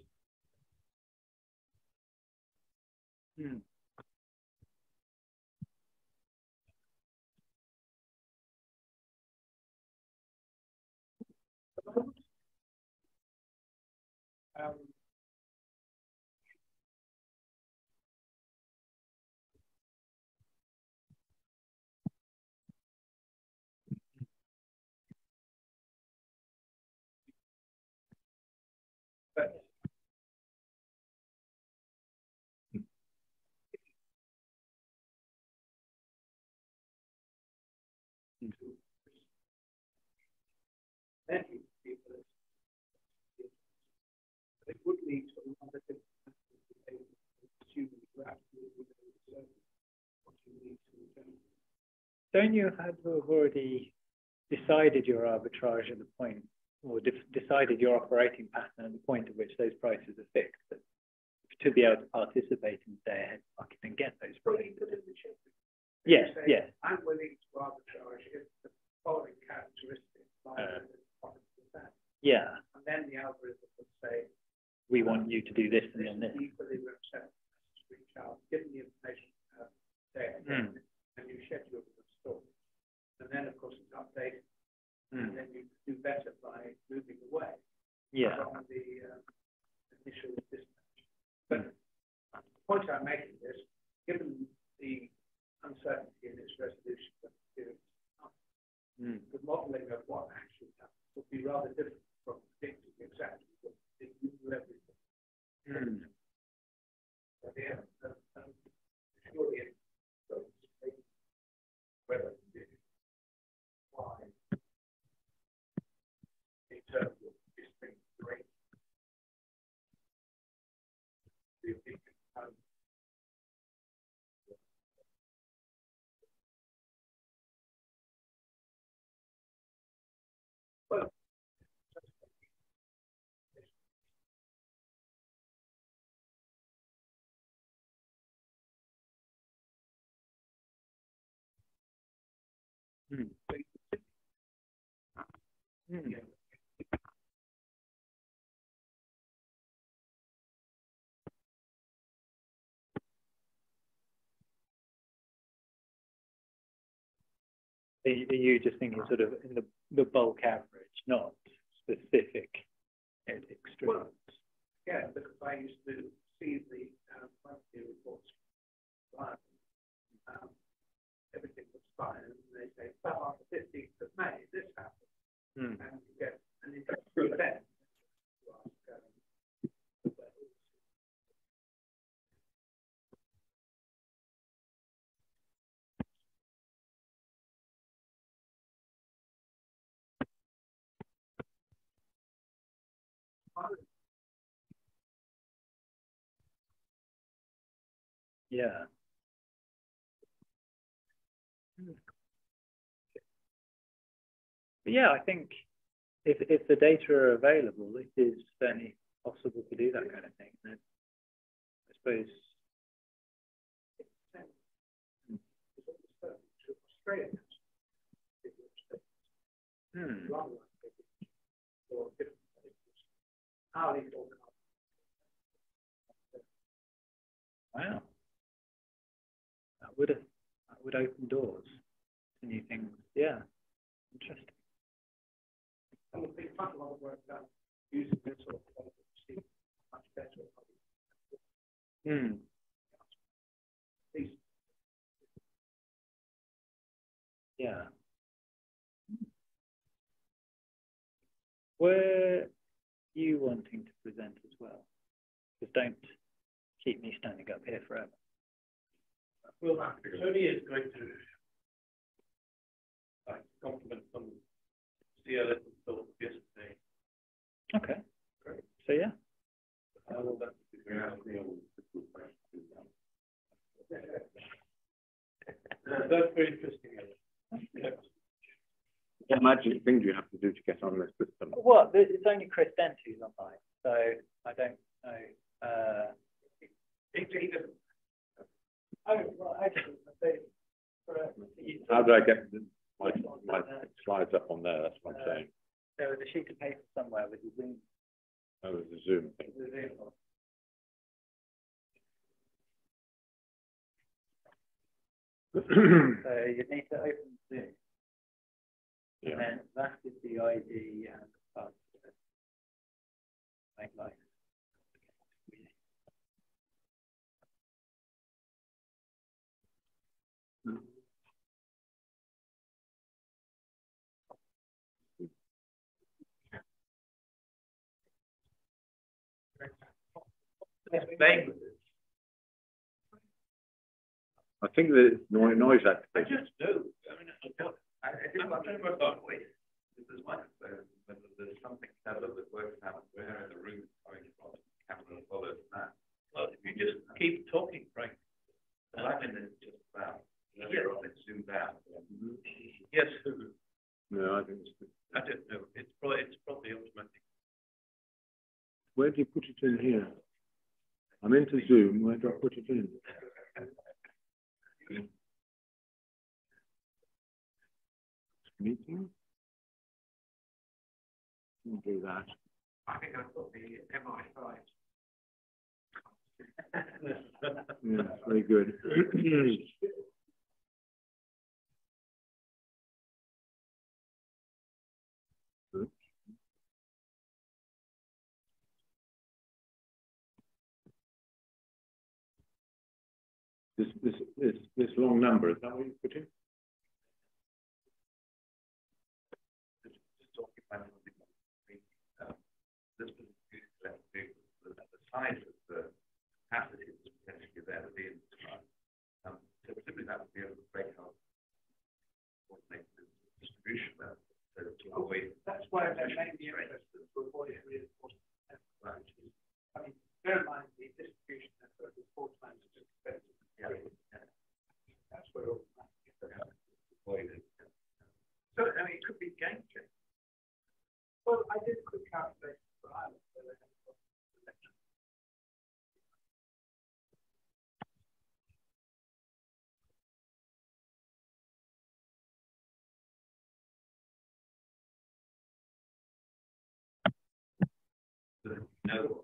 but then people, it would lead to a lot of different assuming you absolutely know what you need to return. Don't you have to have already decided your arbitrage at the point, or decided your operating pattern at the point at which those prices are fixed, to be able to participate in the day-ahead market and get those prices? Yes, yes. I'm willing to arbitrage if the following characteristics lie within that. Yeah. And then the algorithm would say, we want you to do this and then this. Equally represent reach out, give the information there, and you schedule the store. And then, of course, it's updated. And then you do better by moving away from the initial dispatch. But the point I'm making is, given the uncertainty in its resolution, the modelling of what actually happens would be rather different from predicting exactly what Hmm. Hmm. Are you just thinking sort of in the bulk average, not specific extremes? Well, yeah, because I used to see the monthly reports. Everything was fine, and they say, but on the 15th of May, this happened. And you get an interesting event. Yeah. But yeah, I think if the data are available, it is certainly possible to do that kind of thing. And I suppose. Wow, that would open doors to new things. Yeah, interesting. And there's been quite a lot of work done using this sort of data to see much better. Yeah. Were you wanting to present as well? Just don't keep me standing up here forever. Well, Tony is going to compliment some CLS thoughts yesterday. Okay. Great. So yeah. That's very interesting. What magic thing do you have to do to get on this system? Well, it's only Chris Dent who's online, so I don't know. How do I get my slides up on there? That's what I'm saying. There was a sheet of paper somewhere with the Zoom. Oh, there's a Zoom thing. So you need to open Zoom. Yeah. And then that is the ID and the password. Make life. I think the noise I activation. just do. I mean, I'm trying to work out ways. There's one, there's something clever that works out where the room is coming from. Camera follows that. Well, if you just keep talking, Frank. Well, I mean, it's just about. Later on, it's zoomed out. Yes. No, I think it's. I don't know. It's probably automatic. Where do you put it in here? I'm into Zoom. Where do I put it in? Meeting. We'll do that. I think I've got the MI5. Yeah, very good. This long number, is that what you put in? Just talking about this the size of the capacity that's potentially there to be in this time. So simply that would be able to break out coordinate the distribution there. So to avoid That's why I made the interested to avoid reinforcement. I mean, bear in mind the distribution network is 4 times as expensive. That's where all avoid it. So I mean, it could be game changing. Well, I did a quick calculation for Ireland. No.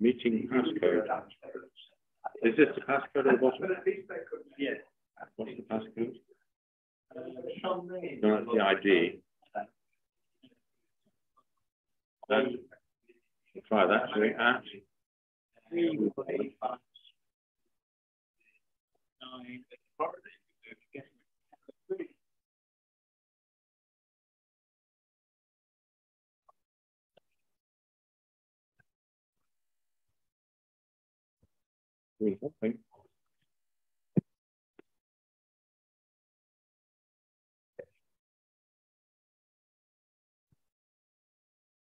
Meeting passcode. Is this the passcode at the bottom? Yes. What's the passcode? No, that's the ID. Try that, shall we? At 3 something.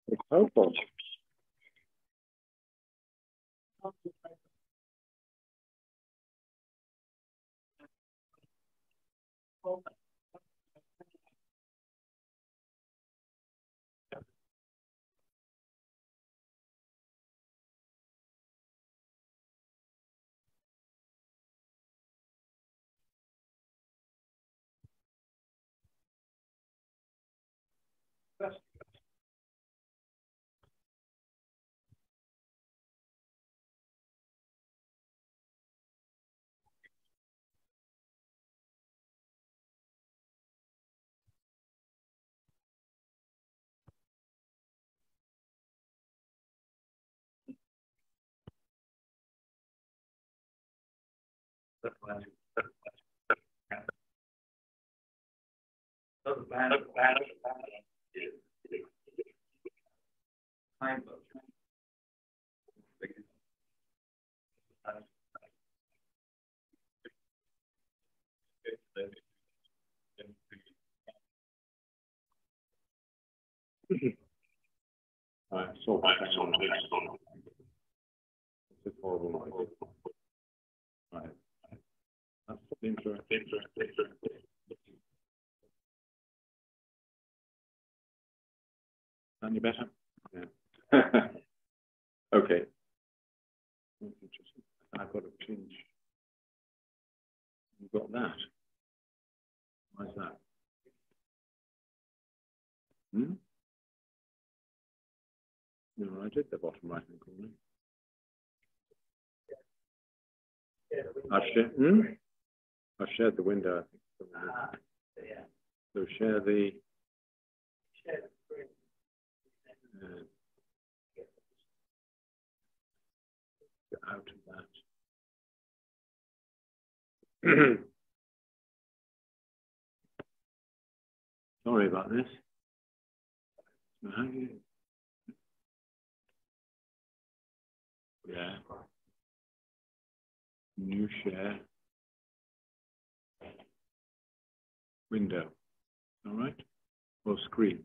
It's helpful. Right, so it's a horrible noise. Right. That's interesting. Any better? Yeah. Okay. Interesting. I've got to change. You've got that. Why is that? Hmm? No, I did the bottom right hand corner. I've shared the window, I think. So share the get out of that. Sorry about this. Yeah. New share. Window. All right. Or screen.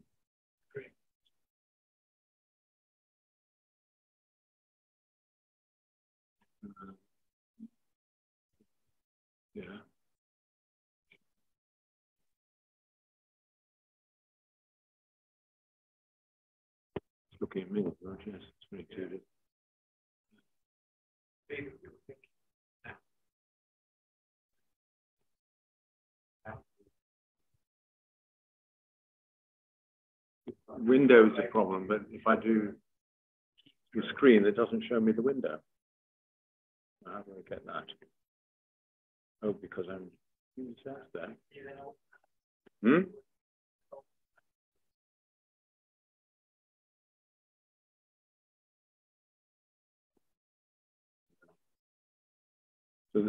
Yeah. It's looking at me, right? Yes, it's very clear. Window is a problem, but if I do the screen, it doesn't show me the window. How do I get that? Oh, because I'm who's that then? Hmm? So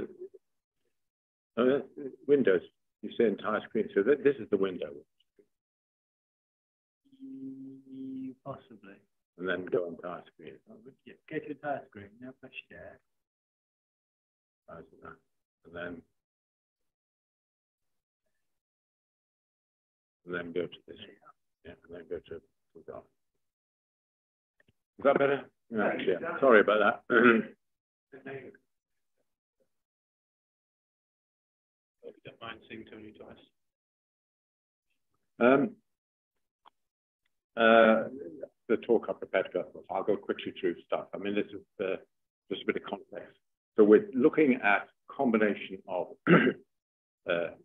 Windows, you say entire screen. So this is the window. Possibly. And then go entire screen. Yeah, go to entire screen. Now push share. And then go to this. Yeah, and then go to that. Is that better? No, yeah. Sorry about that. Don't mind seeing Tony twice. The talk I prepared to go, I'll go quickly through stuff. I mean, this is just a bit of context. So we're looking at combination of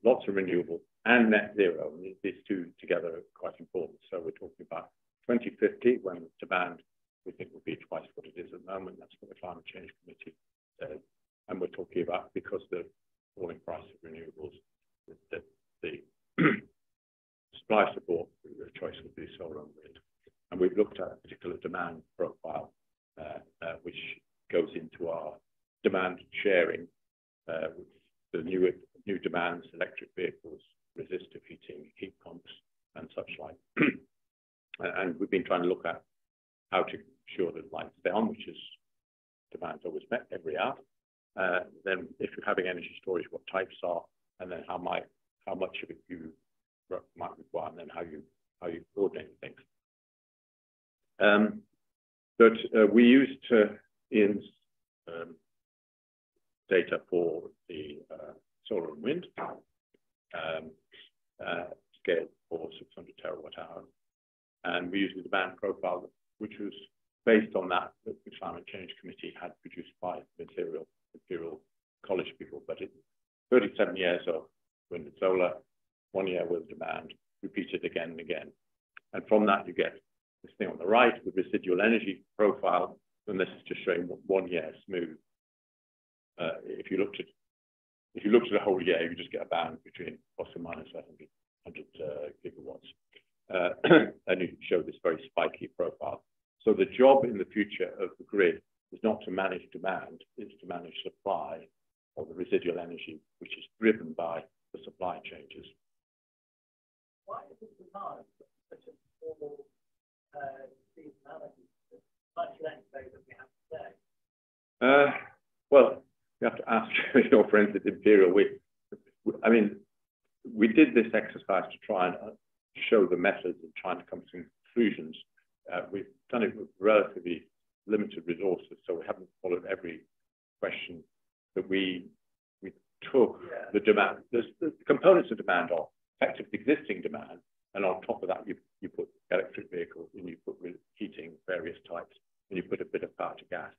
lots of renewables and net zero. And these two together are quite important. So we're talking about 2050, when demand we think will be twice what it is at the moment. That's what the Climate Change Committee said. And we're talking about, because the falling price of renewables, the supply support, the choice will be solar and wind. And we've looked at a particular demand profile, which goes into our demand sharing, with the new demands, electric vehicles, resistive heating, heat pumps, and such like. And we've been trying to look at how to ensure that lights stay on, which is demand's always met every hour. Then if you're having energy storage, what types are, and then how much of it you might require, and then how you coordinate things. But we used Iain's data for the solar and wind scale for 600 terawatt hours, and we used the demand profile, which was based on that the Climate Change Committee had produced by Imperial College people, but it's 37 years of wind and solar, 1 year with demand, repeated again and again. And from that, you get this thing on the right with residual energy profile, and this is just showing 1 year smooth. If you looked at the whole year, you just get a band between plus or minus 100 gigawatts. And you show this very spiky profile. So the job in the future of the grid is not to manage demand, it's to manage supply of the residual energy, which is driven by the supply changes. Why is it demand such a small seasonality, much less so than we have today? Well, you have to ask your friends at Imperial. I mean, we did this exercise to try and show the methods and trying to come to conclusions. We've done it with relatively limited resources, so we haven't followed every question. But we took the demand, the components of demand are effective existing demand, and on top of that, you put electric vehicles, and you put heating, various types, and you put a bit of power to gas,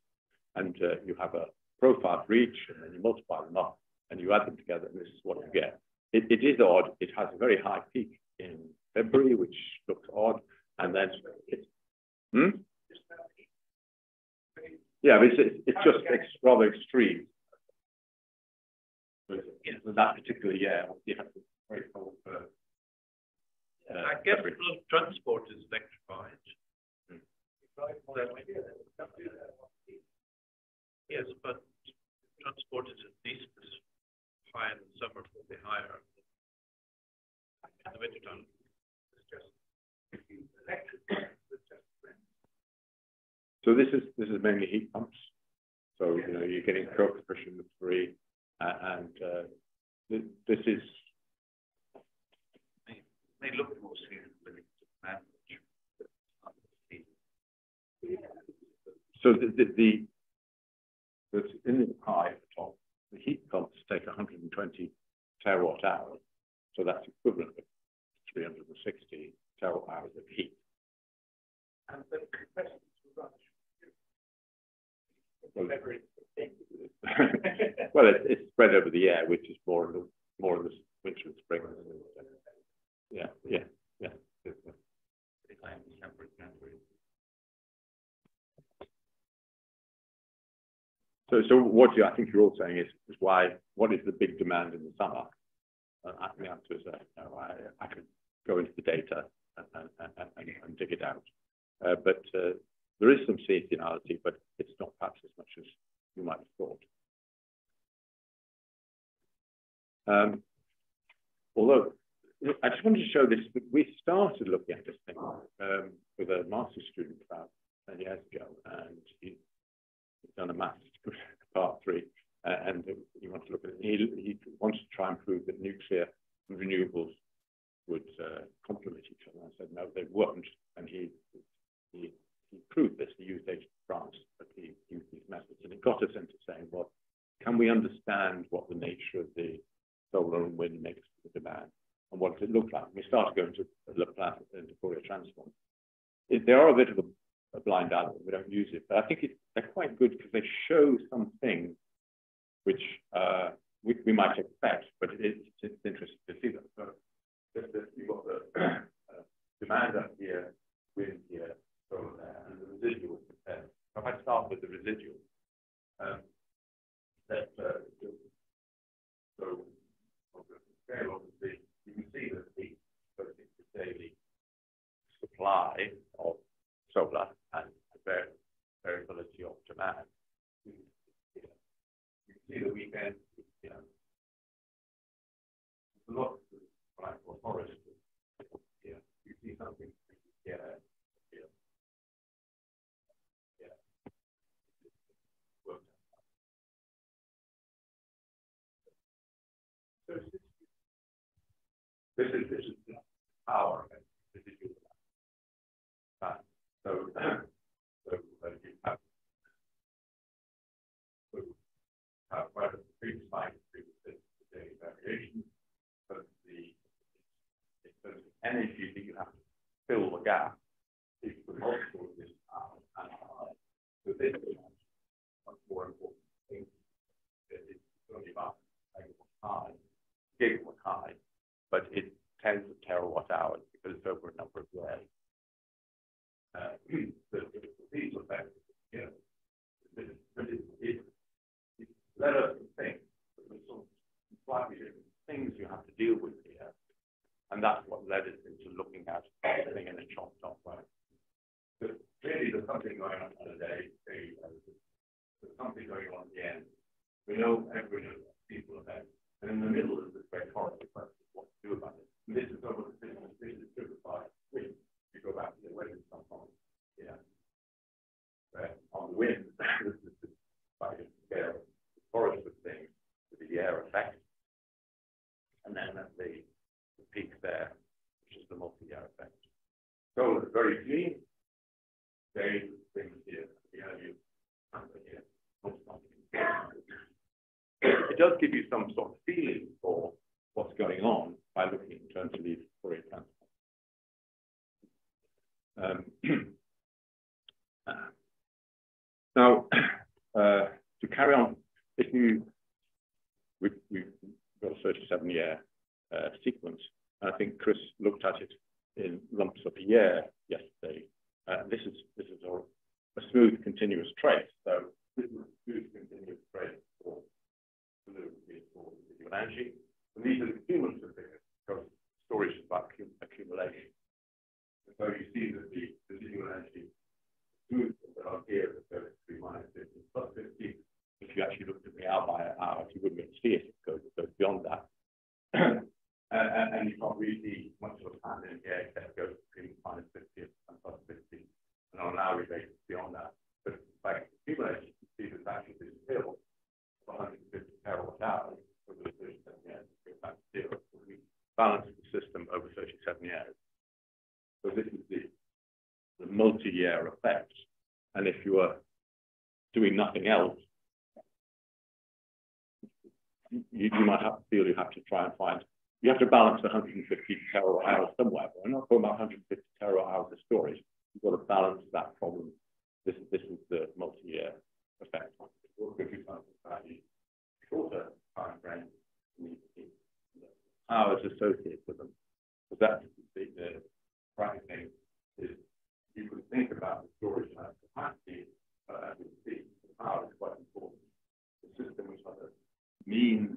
and you have a profile for each, and then you multiply them up, and you add them together, and this is what you get. It is odd. It has a very high peak in February, which looks odd, and then it's yeah, but it's rather extreme. In that particular year, you have to very cold for. I guess a lot of transport is electrified. Yes, but transport is at least as high in the summer, probably higher in the winter time. So this is mainly heat pumps. So you're getting co-compression with free, and this is. They look more suitable to manage. So the in the pie at the top, the heat pumps take 120 terawatt hours, so that's equivalent to 360 terawatt hours of heat. And the compressors will run. Well, it's spread over the year, which is more in the winter and spring. Yeah. So what I think you're all saying is why, what is the big demand in the summer? The answer is no, I could go into the data and dig it out. But there is some seasonality, but it's not perhaps as much as you might have thought. Although, I just wanted to show this, that we started looking at this thing with a master's student about 10 years ago, and he's done a master's part 3, and he wants to look at it. He wants to try and prove that nuclear and renewables would complement each other. I said, no, they won't. And he proved this. He used data from France, but he used these methods. And it got us into saying, well, can we understand what the nature of the solar and wind makes for the demand? And what does it look like? We started going to Laplace and Fourier transform. They are a bit of a blind alley. We don't use it, but I think they're quite good because they show some things which we might expect, but it's interesting to see them. So you've got the demand up here, wind here, solar there, and the residual compared. If I start with the residual, so obviously you can see that the daily supply of solar and variability of demand. You can see the weekend, you know, a lot of like forest. Yeah, you see something. Yeah. So this is power. This is your so you have quite a big spike in the daily variation, but the energy that you have to fill the gap is the multiple of this power and high. So this is much more important thing. It's only about gigawatt high, but it's tens of terawatt hours because it's over a number of years. These effects, you know, it led us to think that there's some slightly different things you have to deal with here, and that's what led us into looking at everything in a chopped off way. But really, there's something going on today. There's something going on at the end. We know everybody knows people event, and in the middle is this very horrible question: what to do about it? And this is over this is driven by wind. You go back to the wind at some point, yeah. On the wind, this is by the scale, the forest of things, with the air effect, and then at the peak there, which is the multi-year effect. So it's very clean. Very things here. Here. It does give you some sort of feeling for what's going on by looking in terms of these Fourier transforms. Now, to carry on, we've got a 37-year sequence. I think Chris looked at it in lumps of a year yesterday. This is a smooth continuous trace. So this is a smooth continuous trace for residual energy. And these are the cumulative figures because storage is about accumulation. And so you see that the residual energy smooth on here is 33 minus 50 plus 50. If you actually looked at the hour by hour, you wouldn't really see it. It goes beyond that. and you can't really see much of a pattern in here except it goes between minus 50 and plus 50. And on an hourly basis beyond that. But by accumulation, you see there's actually this hill of 150 terawatt hours over the 37 years. Goes back to zero. So we balance the system over 37 years. So this is the multi-year effect. And if you are doing nothing else, you might have to feel you have to try and find, you have to balance 150 terawatt hours somewhere. But we're not talking about 150 terawatt hours of storage. You've got to balance that problem. This is the multi-year effect. If you find a shorter time frame, hours associated with them. But that's the right thing is you can think about the storage and capacity as we see. The power is quite important. mean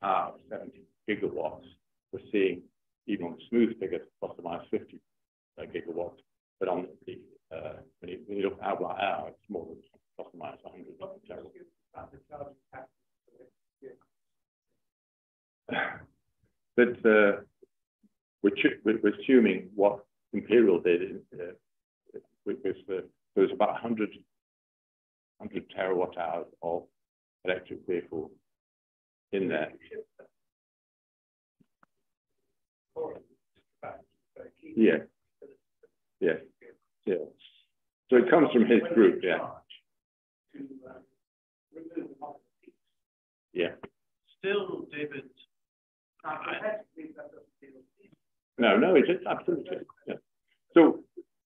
power of 70 gigawatts, we're seeing, even on smooth figures, plus or minus 50 gigawatts. But on the, when you look hour by hour, it's more than plus or minus 100 But we're assuming what Imperial did there was about 100 terawatt hours of electric vehicle in there. Yeah. Yeah. Yeah. So it comes from his group, yeah. Yeah. Still, David. No, it's just absolutely. Yeah. So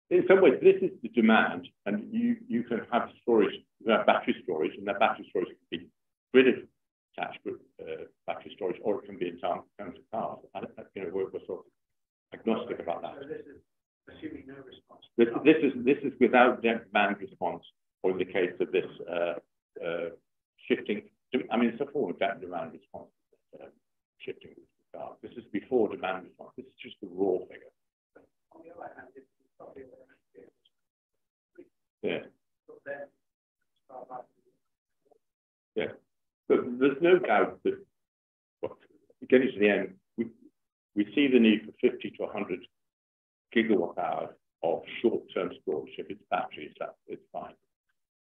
in some ways, this is the demand, and you can have storage, battery storage, and that battery storage can be grid attached with battery storage, or it can be in terms of cars. And, we're sort of agnostic about that. So this is assuming no response. This is without demand response, or in the case of this shifting. I mean, it's a form of demand response, shifting with cars. This is before demand response. This is just the raw figure. On the other hand, it's probably yeah. Yeah. But there's no doubt that getting to the end, we see the need for 50 to 100 gigawatt hours of short-term storage. If it's batteries, it's fine.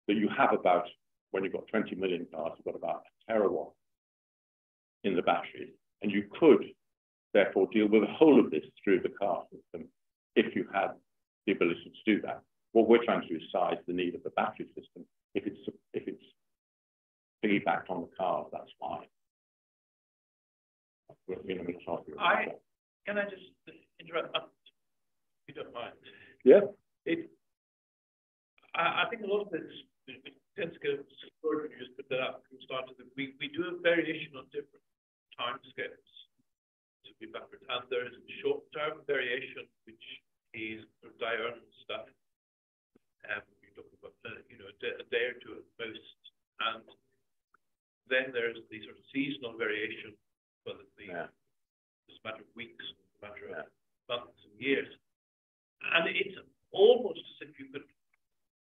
But you have about, when you've got 20 million cars, you've got about a terawatt in the batteries. And you could, therefore, deal with the whole of this through the car system if you had the ability to do that. What we're trying to do is size the need of the battery system. If it's piggybacked on the car, that's fine. Can I just interrupt? If you don't mind. Yeah. I think a lot of this tends to go forward when you just put that up from start to we do a variation on different time scales to be backward, and there is short-term variation, which is diurnal stuff. You're talking about a day or two at most, and then there's the sort of seasonal variation, well, it's a matter of weeks, a matter of months and years, and it's almost as if you could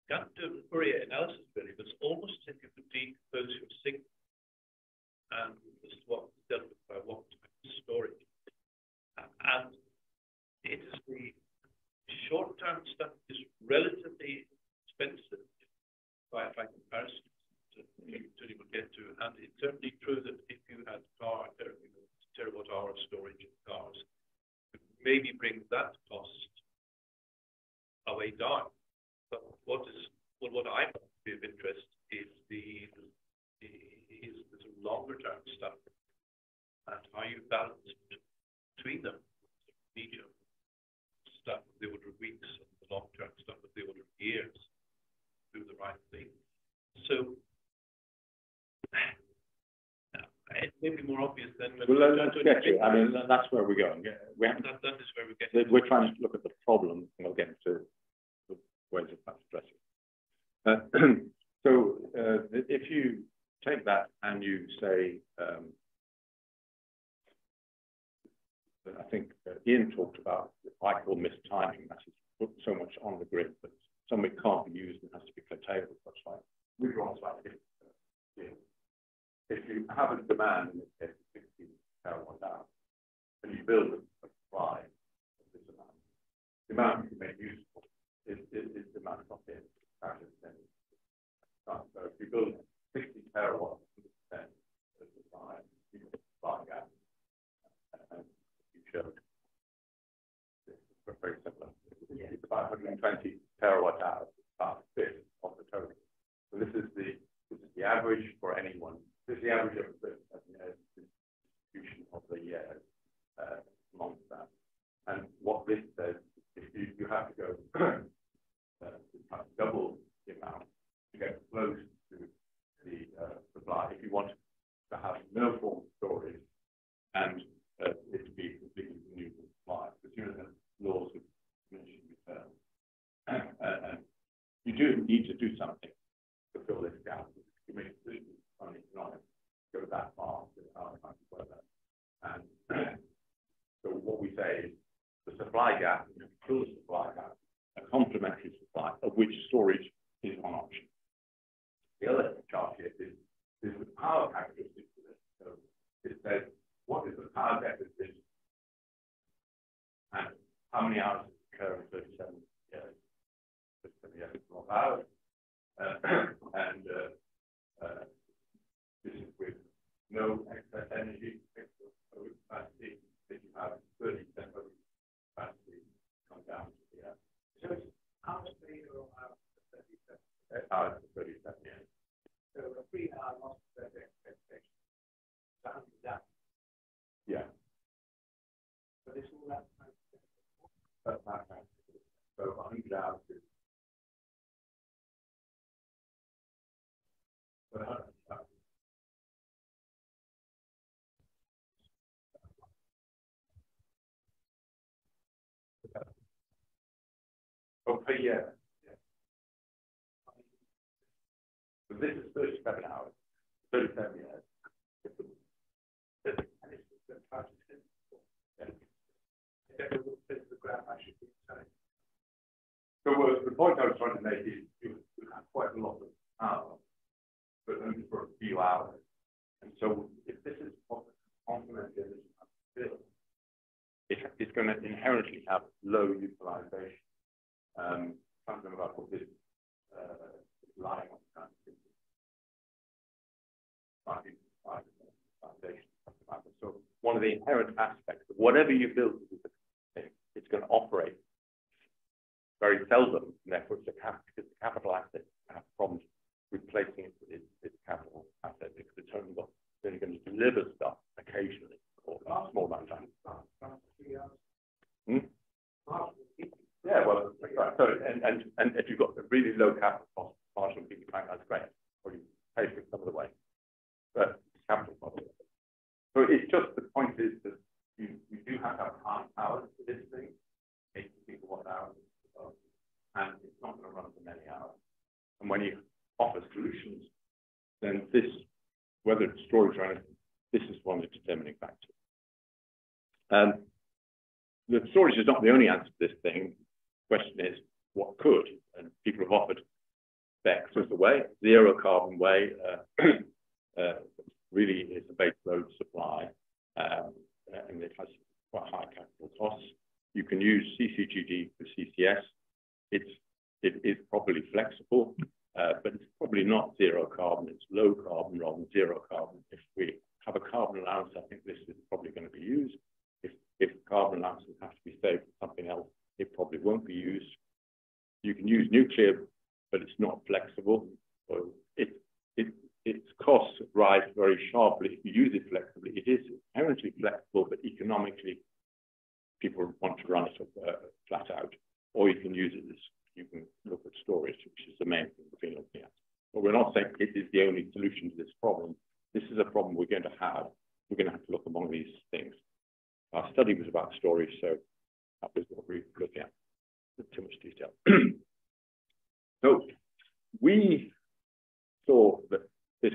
can't do a Fourier analysis really, but it's almost as if you could decompose your signal, and this is what was dealt with by what storage, and it is the short-term stuff is relatively expensive by comparison to you would get to, and it's certainly true that if you had terawatt hour storage in cars, maybe bring that cost away down. But what I find to be of interest is the sort of longer-term stuff and how you balance between them, medium stuff of the order of weeks and the long-term stuff of the order of years, do the right thing. So it may be more obvious than. Well, let's get to it. I mean, that's where we're going. That is where we get. We're trying to look at the problem, and we'll get into the ways of addressing it. So, if you take that and you say, I think Iain talked about what I call mistiming. That is put so much on the grid that some of it can't be used and has to be curtailed. That's right. We've got slightly different. If you have a demand in this case of 60 terawatt hours, and you build a supply of this amount, the amount you make useful is the amount of it. So if you build 60 terawatts, then the supply, you can supply gas. And you showed this is very similar. It's about 120 terawatt hours, about a fifth of the total. So this is the average for anyone. This is the average of the distribution of the years amongst that. And what this says, if you have to go double the amount to get close to the supply, if you want to have no form of storage and it to be completely renewable supply, because you know the laws of diminishing return. And you do need to do something to fill this gap. You make a decision on economics, go that supply gap, fill the supply gap, a complementary supply, of which storage is one option. The other chart here is the power characteristics of this. So it says, what is the power deficit and how many hours occur in 37 years? 37 years, 12 hours. This is with no excess energy, excess overcapacity, that you have 30% overcapacity come down to the earth. So it's hours per year or hours per 37? Hours per 37 years. So a 3 hour loss of expectation. 100 down. Yeah. But it's all that time. That's that kind of thing. So 100 hours is. Oh, per year. Yeah. So this is 37 hours, 37 years. And it's the time to spend. The graph I should be saying. So the point I was trying to make is you have quite a lot of power, but only for a few hours. And so if this is complementary, it's going to inherently have low utilization. Something about what this lying on kind of foundation. So one of the inherent aspects of whatever you build, it's going to operate very seldom, and therefore it's because the capital asset has problems replacing it with its capital asset because it's only going to deliver stuff occasionally or a small amount of time. Yeah, well, right. So and if you've got a really low capital cost, partial piggy bank, that's great. Or you pay for it some of the way. But it's capital cost. So it's just the point is that you do have to have high hours for this thing, 80 gigawatt-hours, and it's not going to run for many hours. And when you offer solutions, then this, whether it's storage or anything, this is one of the determining factors. The storage is not the only answer to this thing. The question is, what could? And people have offered specs as the way, zero carbon way, really is a base load supply, and it has quite high capital costs. You can use CCGD for CCS. It is probably flexible, but it's probably not zero carbon. It's low carbon rather than zero carbon. If we have a carbon allowance, I think this is probably going to be used. If carbon allowances have to be saved for something else, it probably won't be used. You can use nuclear, but it's not flexible. So its costs rise very sharply if you use it flexibly. It is inherently flexible, but economically, people want to run it flat out. Or you can use it as, you can look at storage, which is the main thing we've been looking at. But we're not saying it is the only solution to this problem. This is a problem we're going to have. We're going to have to look among these things. Our study was about storage, so that was what we were looking at in too much detail. So we saw that this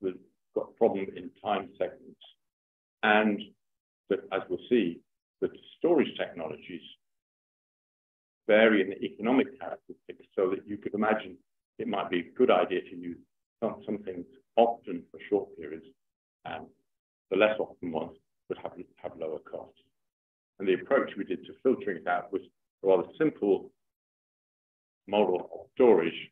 has got a problem in time segments, and that, as we'll see, that storage technologies vary in the economic characteristics, so that you could imagine it might be a good idea to use some things often for short periods, and the less often ones would have lower costs. And the approach we did to filtering it out was a rather simple model of storage,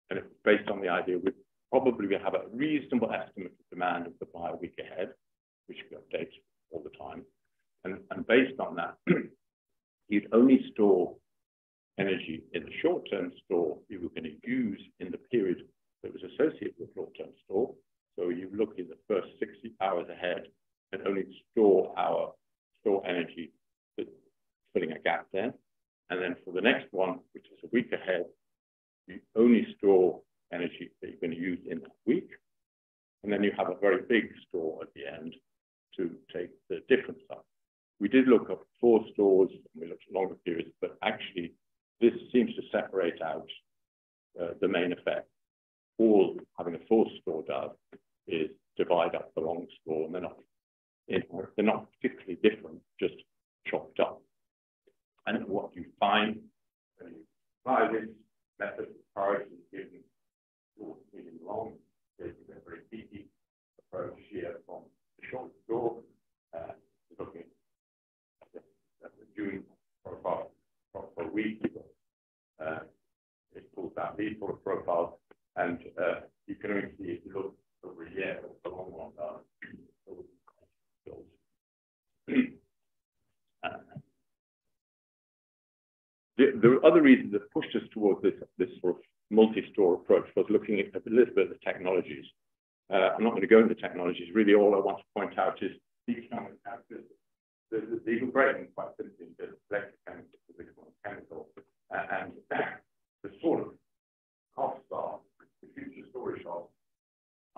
and it was based on the idea we probably have a reasonable estimate of demand and supply a week ahead, which we update all the time. And based on that, you'd only store energy in the short-term store you were going to use in the period that was associated with short-term store. So you look in the first 60 hours ahead and only store energy that's filling a gap there. And then for the next one, which is a week ahead, you only store energy that you're going to use in that week. And then you have a very big store at the end to take the different stuff. We did look up 4 stores, and we looked at longer periods, but actually this seems to separate out the main effect. All having a 4 store does is divide up the long store, and they're not particularly different, just chopped up. And what you find when you apply this method of priority given short, medium, long, is a very peaky approach here from the short store, looking at the June profile for a week. It pulls out these sort of profiles, and you can only see if you look over a year, the long one down. The other reason that pushed us towards this sort of multi-store approach was looking at a little bit of the technologies. I'm not going to go into technologies. Really, all I want to point out is these kind of characteristics. These are breaking quite simply into electrochemical, physical, and chemical, and the sort of costs are the future storage of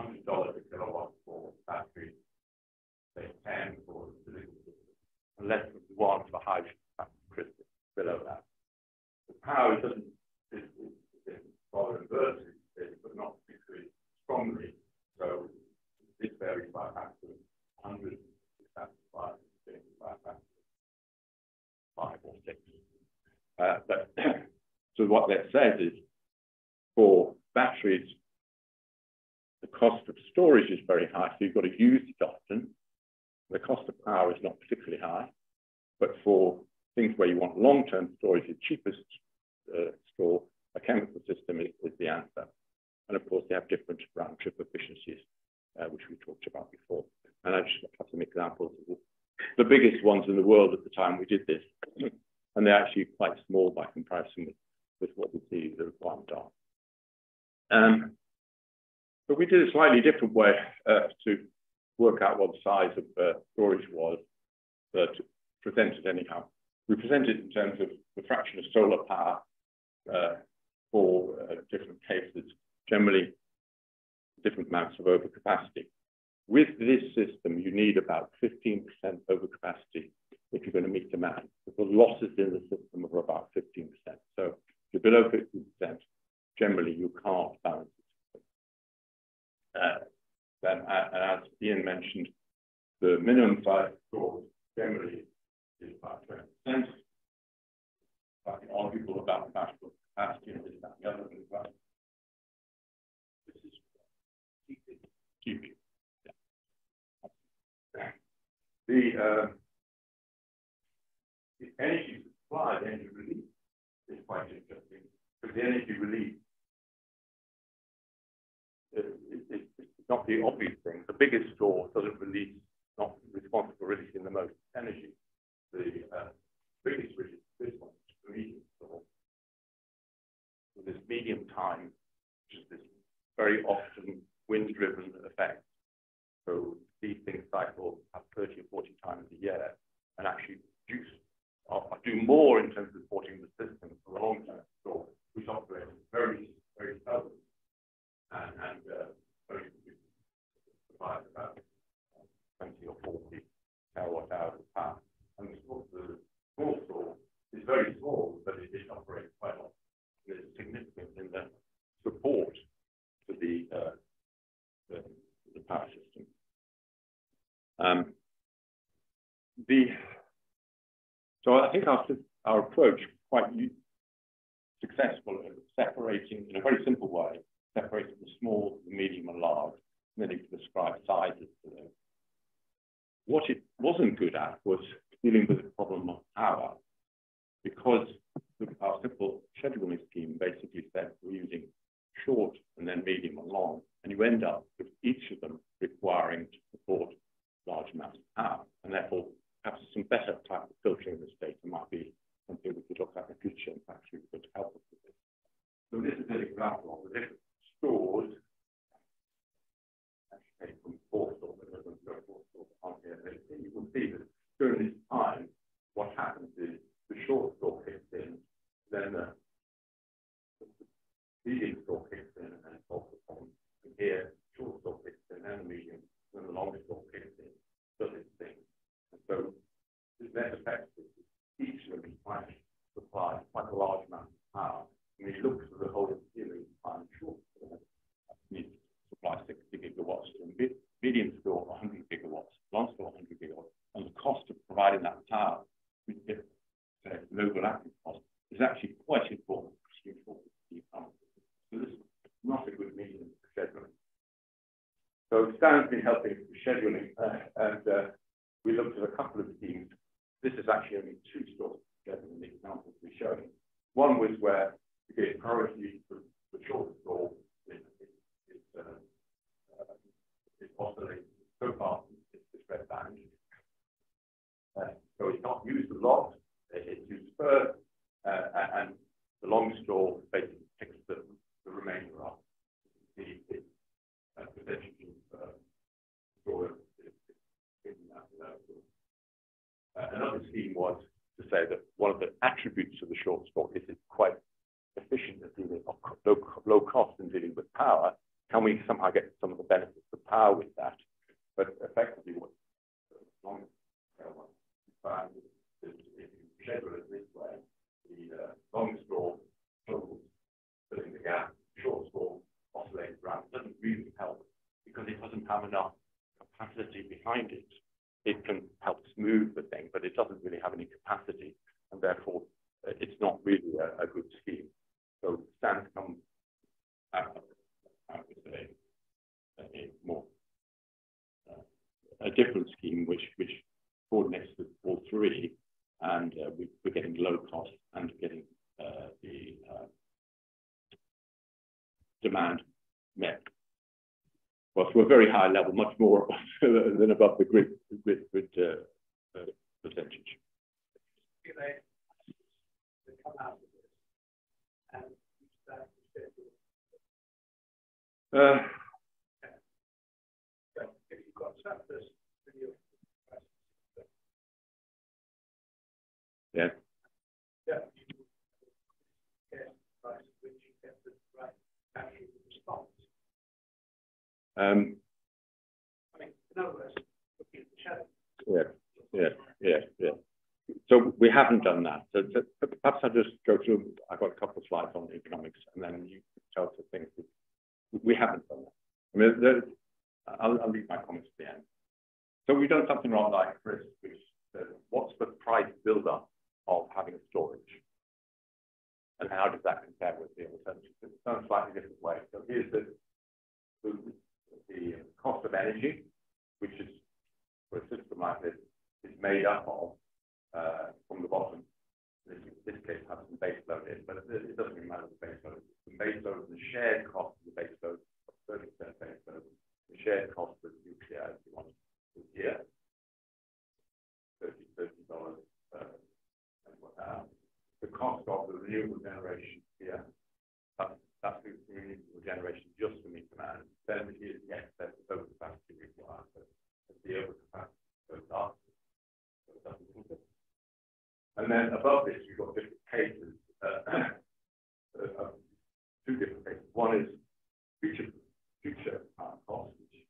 $100 a kilowatt for battery, say 10 for the physical system, and less than 1 for hydrogen crystals below that. The power doesn't rather inversely, but not particularly strongly. So this varies by a factor of 100 by a factor of 5 or 6. But so what that says is, for batteries, the cost of storage is very high, so you've got to use it often. The cost of power is not particularly high, but for things where you want long-term storage, the cheapest store, a chemical system is the answer. And of course, they have different round-trip efficiencies, which we talked about before. And I just have some examples of the biggest ones in the world at the time we did this. And they're actually quite small by comparison with what we see the requirement are. But we did a slightly different way to work out what the size of storage was, to present it anyhow. We present it in terms of the fraction of solar power for different cases, generally different amounts of overcapacity. With this system, you need about 15% overcapacity if you're going to meet demand. The losses in the system are about 15%. So if you're below 15%, generally you can't balance it. Then, as Iain mentioned, the minimum size stores generally is about 20%. But arguable about national capacity and this, that, and the other thing. But this is TV. Yeah. The energy supply, the energy release is quite interesting, because the energy release is not the obvious thing. The biggest store doesn't release, not responsible for releasing the most energy. The biggest release, this one, is the medium store. With this medium time, which is this very often wind-driven effect. So these things cycle up 30 or 40 times a year, and actually do more in terms of supporting the system for the long-term store, which operates very, very seldom and very provides about 20 or 40 terawatt hours of power. And the small store is very small, but it operates quite well. There's significant in the support to the power system. So I think our approach quite successful in separating, in a very simple way, separating the small, the medium, and large, and then you can describe sizes to them. What it wasn't good at was dealing with the problem of power, because our simple scheduling scheme basically said we're using short and then medium and long, and you end up with each of them requiring to support large amounts of power, and therefore perhaps some better type of filtering of this data might be something we could look at in the future and actually could help us with this. So this is an example of the different stores. Actually, from 4 stores, it doesn't go 4 stores on here. You can see that during this time, what happens is the short store kicks in, then the medium store kicks in, and then it's also from here, short store kicks in, and the medium, then the longer store kicks in, does its thing. And so the net effect is each of them might supply quite a large amount of power. And you look through the whole series of short store, you supply 60 gigawatts, and medium store 100 gigawatts, long store 100 gigawatts, and the cost of providing that power, local Stan's been helping with scheduling, and we looked at a couple of schemes. This is actually only 2 stores together in the examples we're showing. One was where we gave priority for the short store. It's oscillating so far, it's this red band. So it's not used a lot, it's used first, and the long store basically picks the remainder up. The percentage of store in that. Another scheme was to say that one of the attributes of the short store is it's quite efficient at dealing with low cost in dealing with power. Can we somehow get some of the benefits of power with that? But effectively, what long found is if you schedule it this way, the long store struggles filling the gap, short store oscillates around. It doesn't really help because it doesn't have enough capacity behind it. It can help smooth the thing, but it doesn't really have any capacity, and therefore it's not really a good scheme. So Stan comes out with a more a different scheme which coordinates with all 3, and we're getting low cost and getting the demand met. Well, to a very high level, much more than above the grid percentage. If you've got surplus, yeah. Yeah. Price which you get the right actual response. I mean, in other words, looking at the challenge. Yeah. So we haven't done that. So perhaps I'll just go through. I've got a couple of slides on economics, and then you can tell us the things that we haven't done that. I mean, I'll leave my comments at the end. So we've done something wrong like Chris, which what's the price build-up of having a storage? And how does that compare with the alternatives? It's done a slightly different way. So here's the cost of energy, which is, for a system like this, is made up of, from the bottom, in this case, has some base load in, but it doesn't really matter the base load. The base load and the shared cost of the base load, 30% base load, the shared cost of nuclear, if you want, is here, $30 and whatnot. The cost of the renewable generation here, that's the renewable generation just to meet demand. Then here's the excess of overcapacity required. So the overcapacity goes up. So it doesn't move it. And then above this, you've got different cases, 2 different cases. One is future power costs, which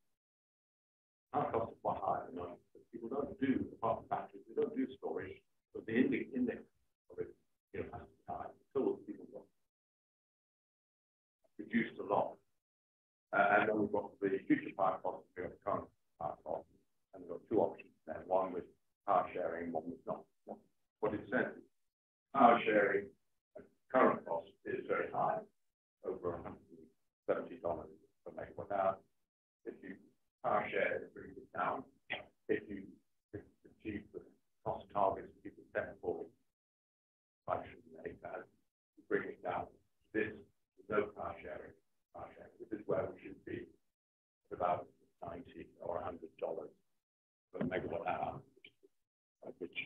power costs are quite high at the moment. But people don't do, apart from batteries, they don't do storage, but the index of it, has to be high. Until people got reduced a lot. And then we've got the future power costs, we've got the current power costs, and we've got 2 options there. One with power sharing, one with not. What it says is power sharing current cost is very high, over $170 per megawatt hour. If you power share, it brings it down. If you achieve the cost targets people set for 508 as you bring it down. This is no power sharing. This is where we should be at about $90 or $100 per megawatt hour, which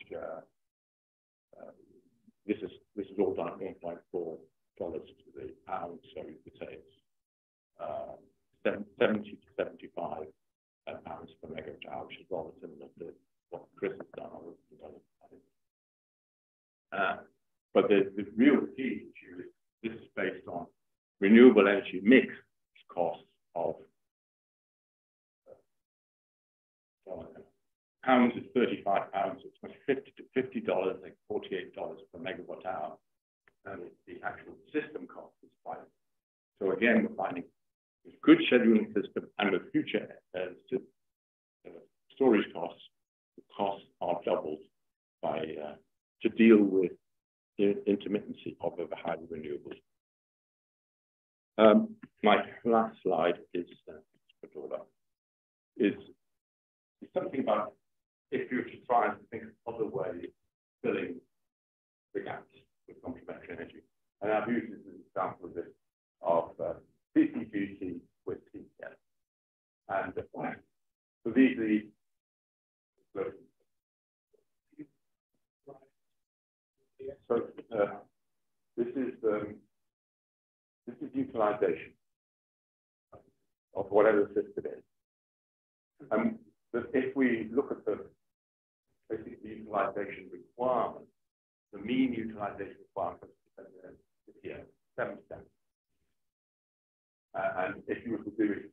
this is all done at $1.4 to the pound, so you could say it's 70 to 75 pounds per megawatt hour, which is rather similar to what Chris has done. But the real key issue is this is based on renewable energy mix costs of pounds is 35 pounds, it's $50 to $50, like $48 per megawatt hour. And the actual system cost is quite. So again, we're finding with good scheduling system and with future storage costs, the costs are doubled by to deal with the intermittency of the highly renewables. My last slide is is something about if you were to try and think of other ways of filling the gaps with complementary energy. And I've used this as an example of this, of CCGT with TCS. And so these are the this is utilization of whatever the system is. But if we look at the basic utilization requirement, the mean utilization requirement is here, 7%. And if you were to do it,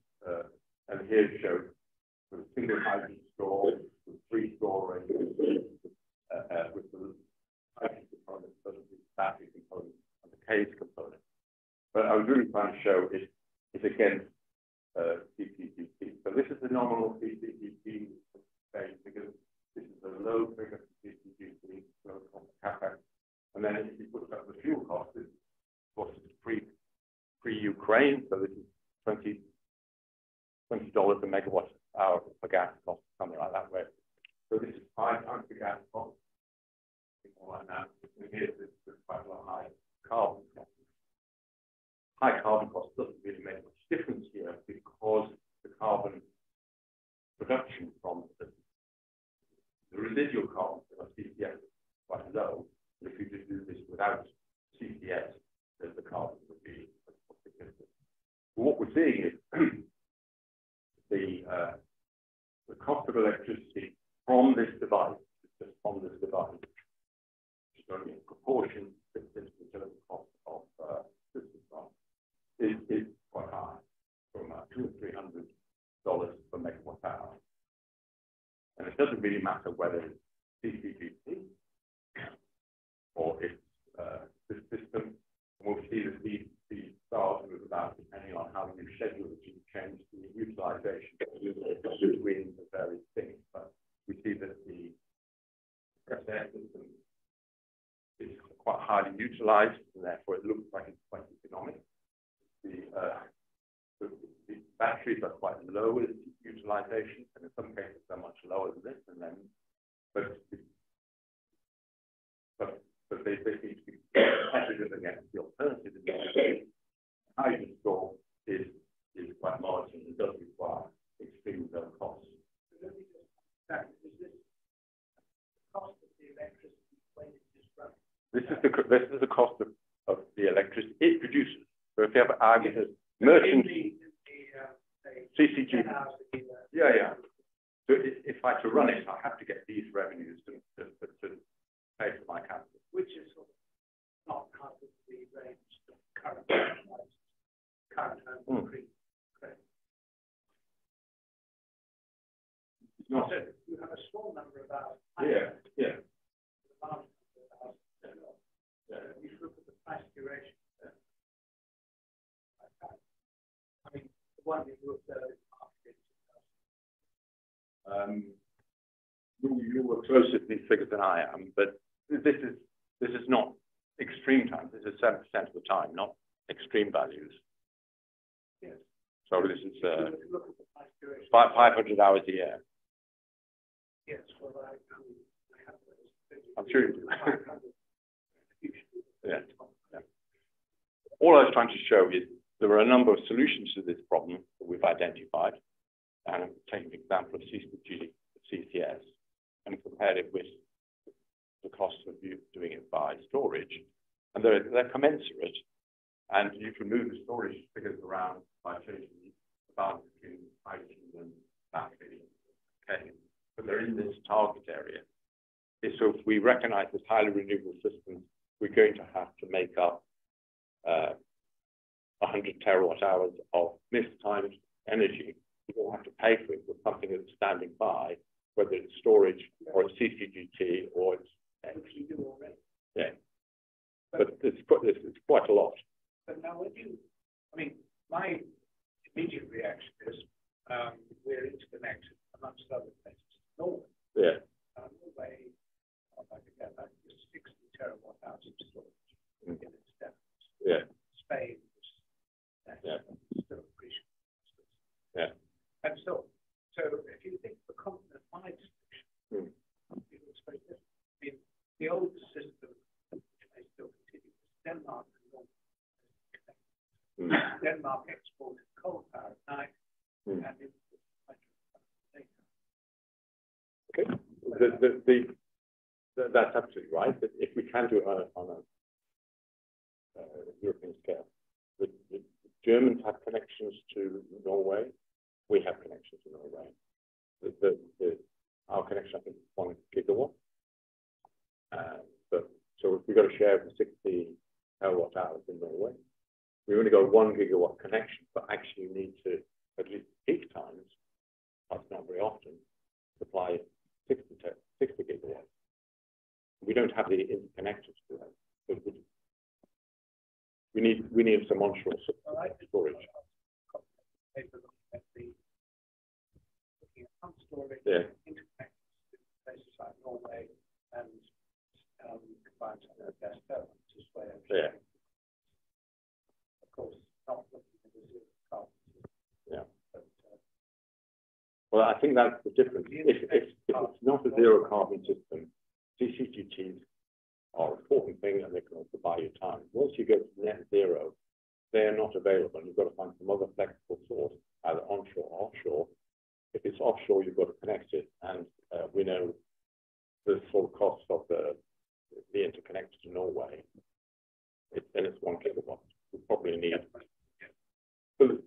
and here it shows the single hydrogen store, with 3 storage, with the hydrogen component, the battery component, and the case component. But I was really trying to show it against CCGT. So this is the nominal CCGT phase because this is the low figure for CCGT, low CapEx. And then if you put up the fuel cost, of course, it's pre-Ukraine, so this is $20 a megawatt hour for gas cost, something like that. Way. So this is 5 times the gas cost. Like that. And here's quite a lot high carbon cost. High carbon cost doesn't really make much difference here because the carbon production from the residual carbon of CCS is quite low. And if you just do this without CCS, then the carbon would be significant. But what we're seeing is the cost of electricity from this device, just from this device, which is only in proportion to the total cost of system cost, is quite high, from $200 or $300 per megawatt hour. And it doesn't really matter whether it's CCGT or it's this system. And we'll see that these stars move about depending on how you schedule it, you change the utilization between the various things. But we see that the compressed air system is quite highly utilized, and therefore it looks like it's quite economic. The batteries are quite low in utilization, and in some cases they're much lower than this, and then but they seem to be competitive against the alternative. Hydrogen store is quite large and it does require extremely low costs. Is this the cost of the electricity when it is running? This is the cost of the electricity it produces. So if you have aggregate merchant CCG, yeah. So if I had to run it, I have to get these revenues to pay for my capital, which is sort of not part of the range of current and pre. Not so you have a small number of hours. Yeah. A large number of hours. You look at the price duration. I mean, the one that you observed in you were closer to these figures than I am, but this is not extreme time. This is 7% of the time, not extreme values. Yes. So this is look at the price duration. 500 hours a year. Yes, well, I have those. I'm sure you do. Yeah. All I was trying to show is there are a number of solutions to this problem that we've identified, and I'm taking an example of CCS and compared it with the cost of doing it by storage, and they're commensurate. And you can move the storage figures around by changing the balance between hydrogen and battery. Okay, but they're in this target area. So if we recognize this highly renewable systems, we're going to have to make up 100 terawatt hours of mistimed energy. You don't have to pay for it with something that's standing by, whether it's storage or it's CCGT or it's you do already. Yeah, but it's quite a lot. But now, my immediate reaction is we're interconnected amongst other places. Norway. Yeah. Norway, I forget, like 60 terawatt hours of storage in its depths. Yeah. Spain is still appreciated. Yeah. And so That's absolutely right. That if we can do it on a European scale, the Germans have connections to Norway. We have connections to Norway. Our connection, I think, is 1 gigawatt. So if we've got to share the 60 terawatt hours in Norway, we only got 1 gigawatt connection, but actually need to, at least peak times, that's not very often, supply 60 gigawatts. We don't have the interconnectors to that. So we need some onshore storage. Yeah. Places like Norway and combined gas turbines as well. Yeah. Of course, not looking at the zero carbon. Yeah. But, well, I think that's the difference. If it's not a zero carbon system, CCGTs are an important thing, and they can also buy you time. Once you go to net zero, they are not available. You've got to find some other flexible source, either onshore or offshore. If it's offshore, you've got to connect it, and we know the full cost of the interconnector to Norway. Then it's 1 gigawatt. We probably need. So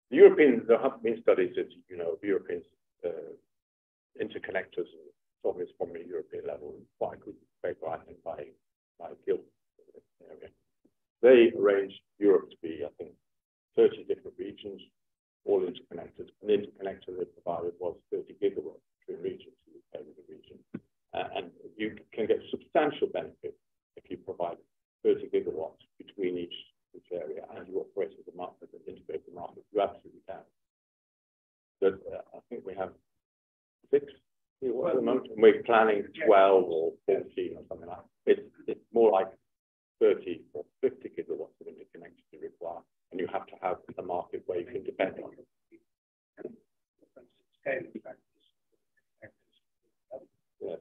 the Europeans, there have been studies that Europeans interconnectors and solving this problem at European level. Quite a good paper, I think, by Gill area. They arranged Europe to be, I think, 30 different regions, all interconnected. An interconnector they provided was 30 gigawatts between regions, the region. And you can get substantial benefit if you provide 30 gigawatts between each area and you operate as a market, as an integrated market. You absolutely can. But I think we have 6 gigawatts at the moment, and we're planning 12 or 14 or something like that. It's more like 30 or 50 gigawatts of interconnection you require, and you have to have a market where you can depend on it. Yeah.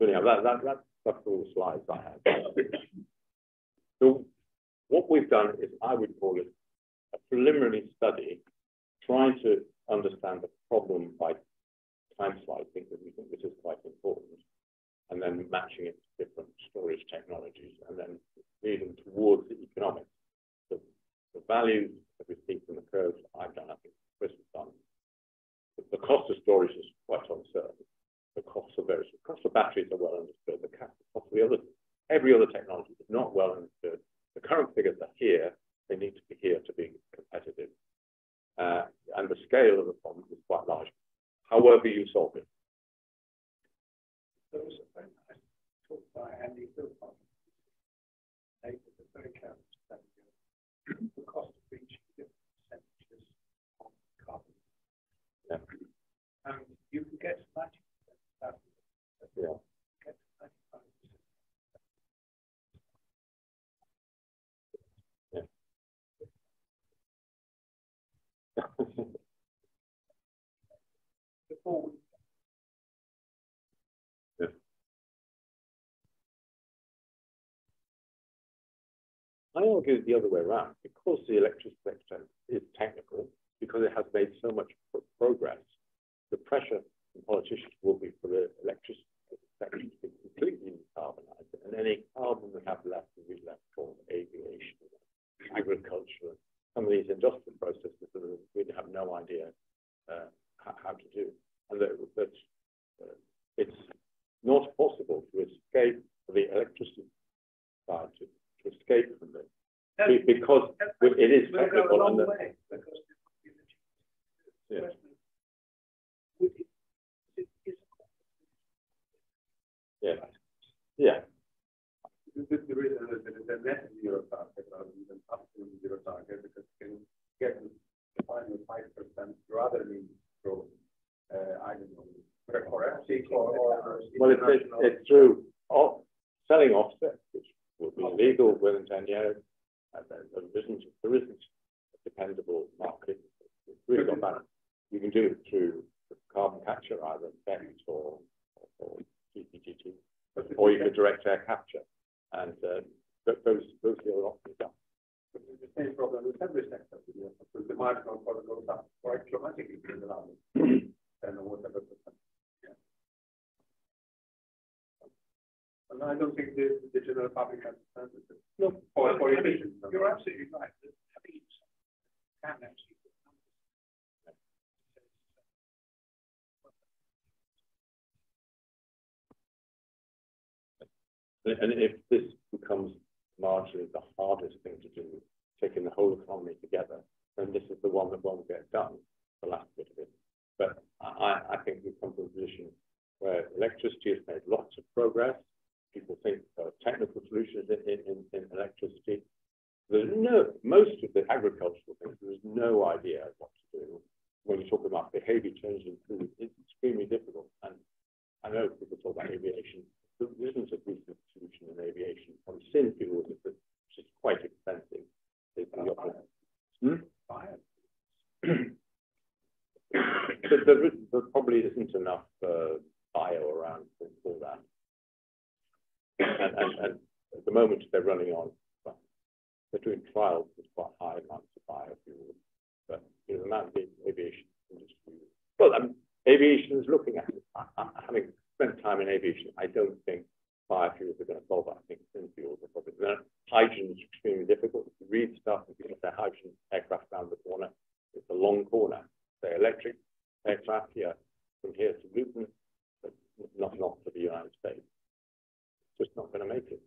So yeah, that's all the slides I have. So what we've done is, I would call it a preliminary study, trying to understand the problem by time slicing, because we think this is quite important, and then matching it to different storage technologies, and then leading towards the economics. The values that we see from the curves I've done, I think Chris has done. The cost of storage is quite uncertain. The costs of batteries are well understood. The cost of every other technology is not well understood. The current figures are here. They need to be here to be competitive. And the scale of the problem is quite large, however you solve it. There was a very nice talk by Andy Philpott. They were very careful to say the cost of reaching different percentages on carbon. Yeah. And you can get 90%. Yeah. Get 95%. Yeah. Before we I argue the other way around, because the electricity sector is technical, because it has made so much progress, the pressure from politicians will be for the electricity sector to be completely decarbonized, and any carbon we have left will be left for aviation, agriculture, some of these industrial processes that we really have no idea how to do. And that it's not possible to escape the electricity side, to escape from it, because it is technical. And yeah. Yeah. Yeah. There is a net zero target rather than up to zero target, because you can get the final 5% rather than through I don't know, well, it's through selling offsets, which will be illegal within 10 years. And there isn't a dependable market. It's really not bad. You can do it through carbon capture, either BECCS or CCGT, or you can direct air capture. And those are the options. same problem with every sector, because the marginal cost goes up quite dramatically in the last 10 or whatever percent. Yeah. And I don't think the general public has understood it. No, for efficiency. You're absolutely right. I think it's can actually. And if this becomes marginally the hardest thing to do, taking the whole economy together, then this is the one that won't get done, the last bit of it. But I think we've come to a position where electricity has made lots of progress. People think there are technical solutions in electricity. There's most of the agricultural things, there's no idea what to do. When you talk about behavior change in food, it's extremely difficult. And I know people talk about aviation. There isn't a decent solution in aviation. On syn fuels, which is quite expensive. But there probably isn't enough bio around for that. And at the moment, they're running on, they're doing trials with quite high amounts of biofuels. But the amount of the aviation industry, well, aviation is looking at it. Having spent time in aviation, I don't think biofuels are going to solve it. I think syn fuels are probably. Hydrogen is extremely difficult. If you read stuff, if you get the hydrogen aircraft around the corner, it's a long corner. The electric aircraft here, from here to Luton, but not for the United States. It's just not going to make it.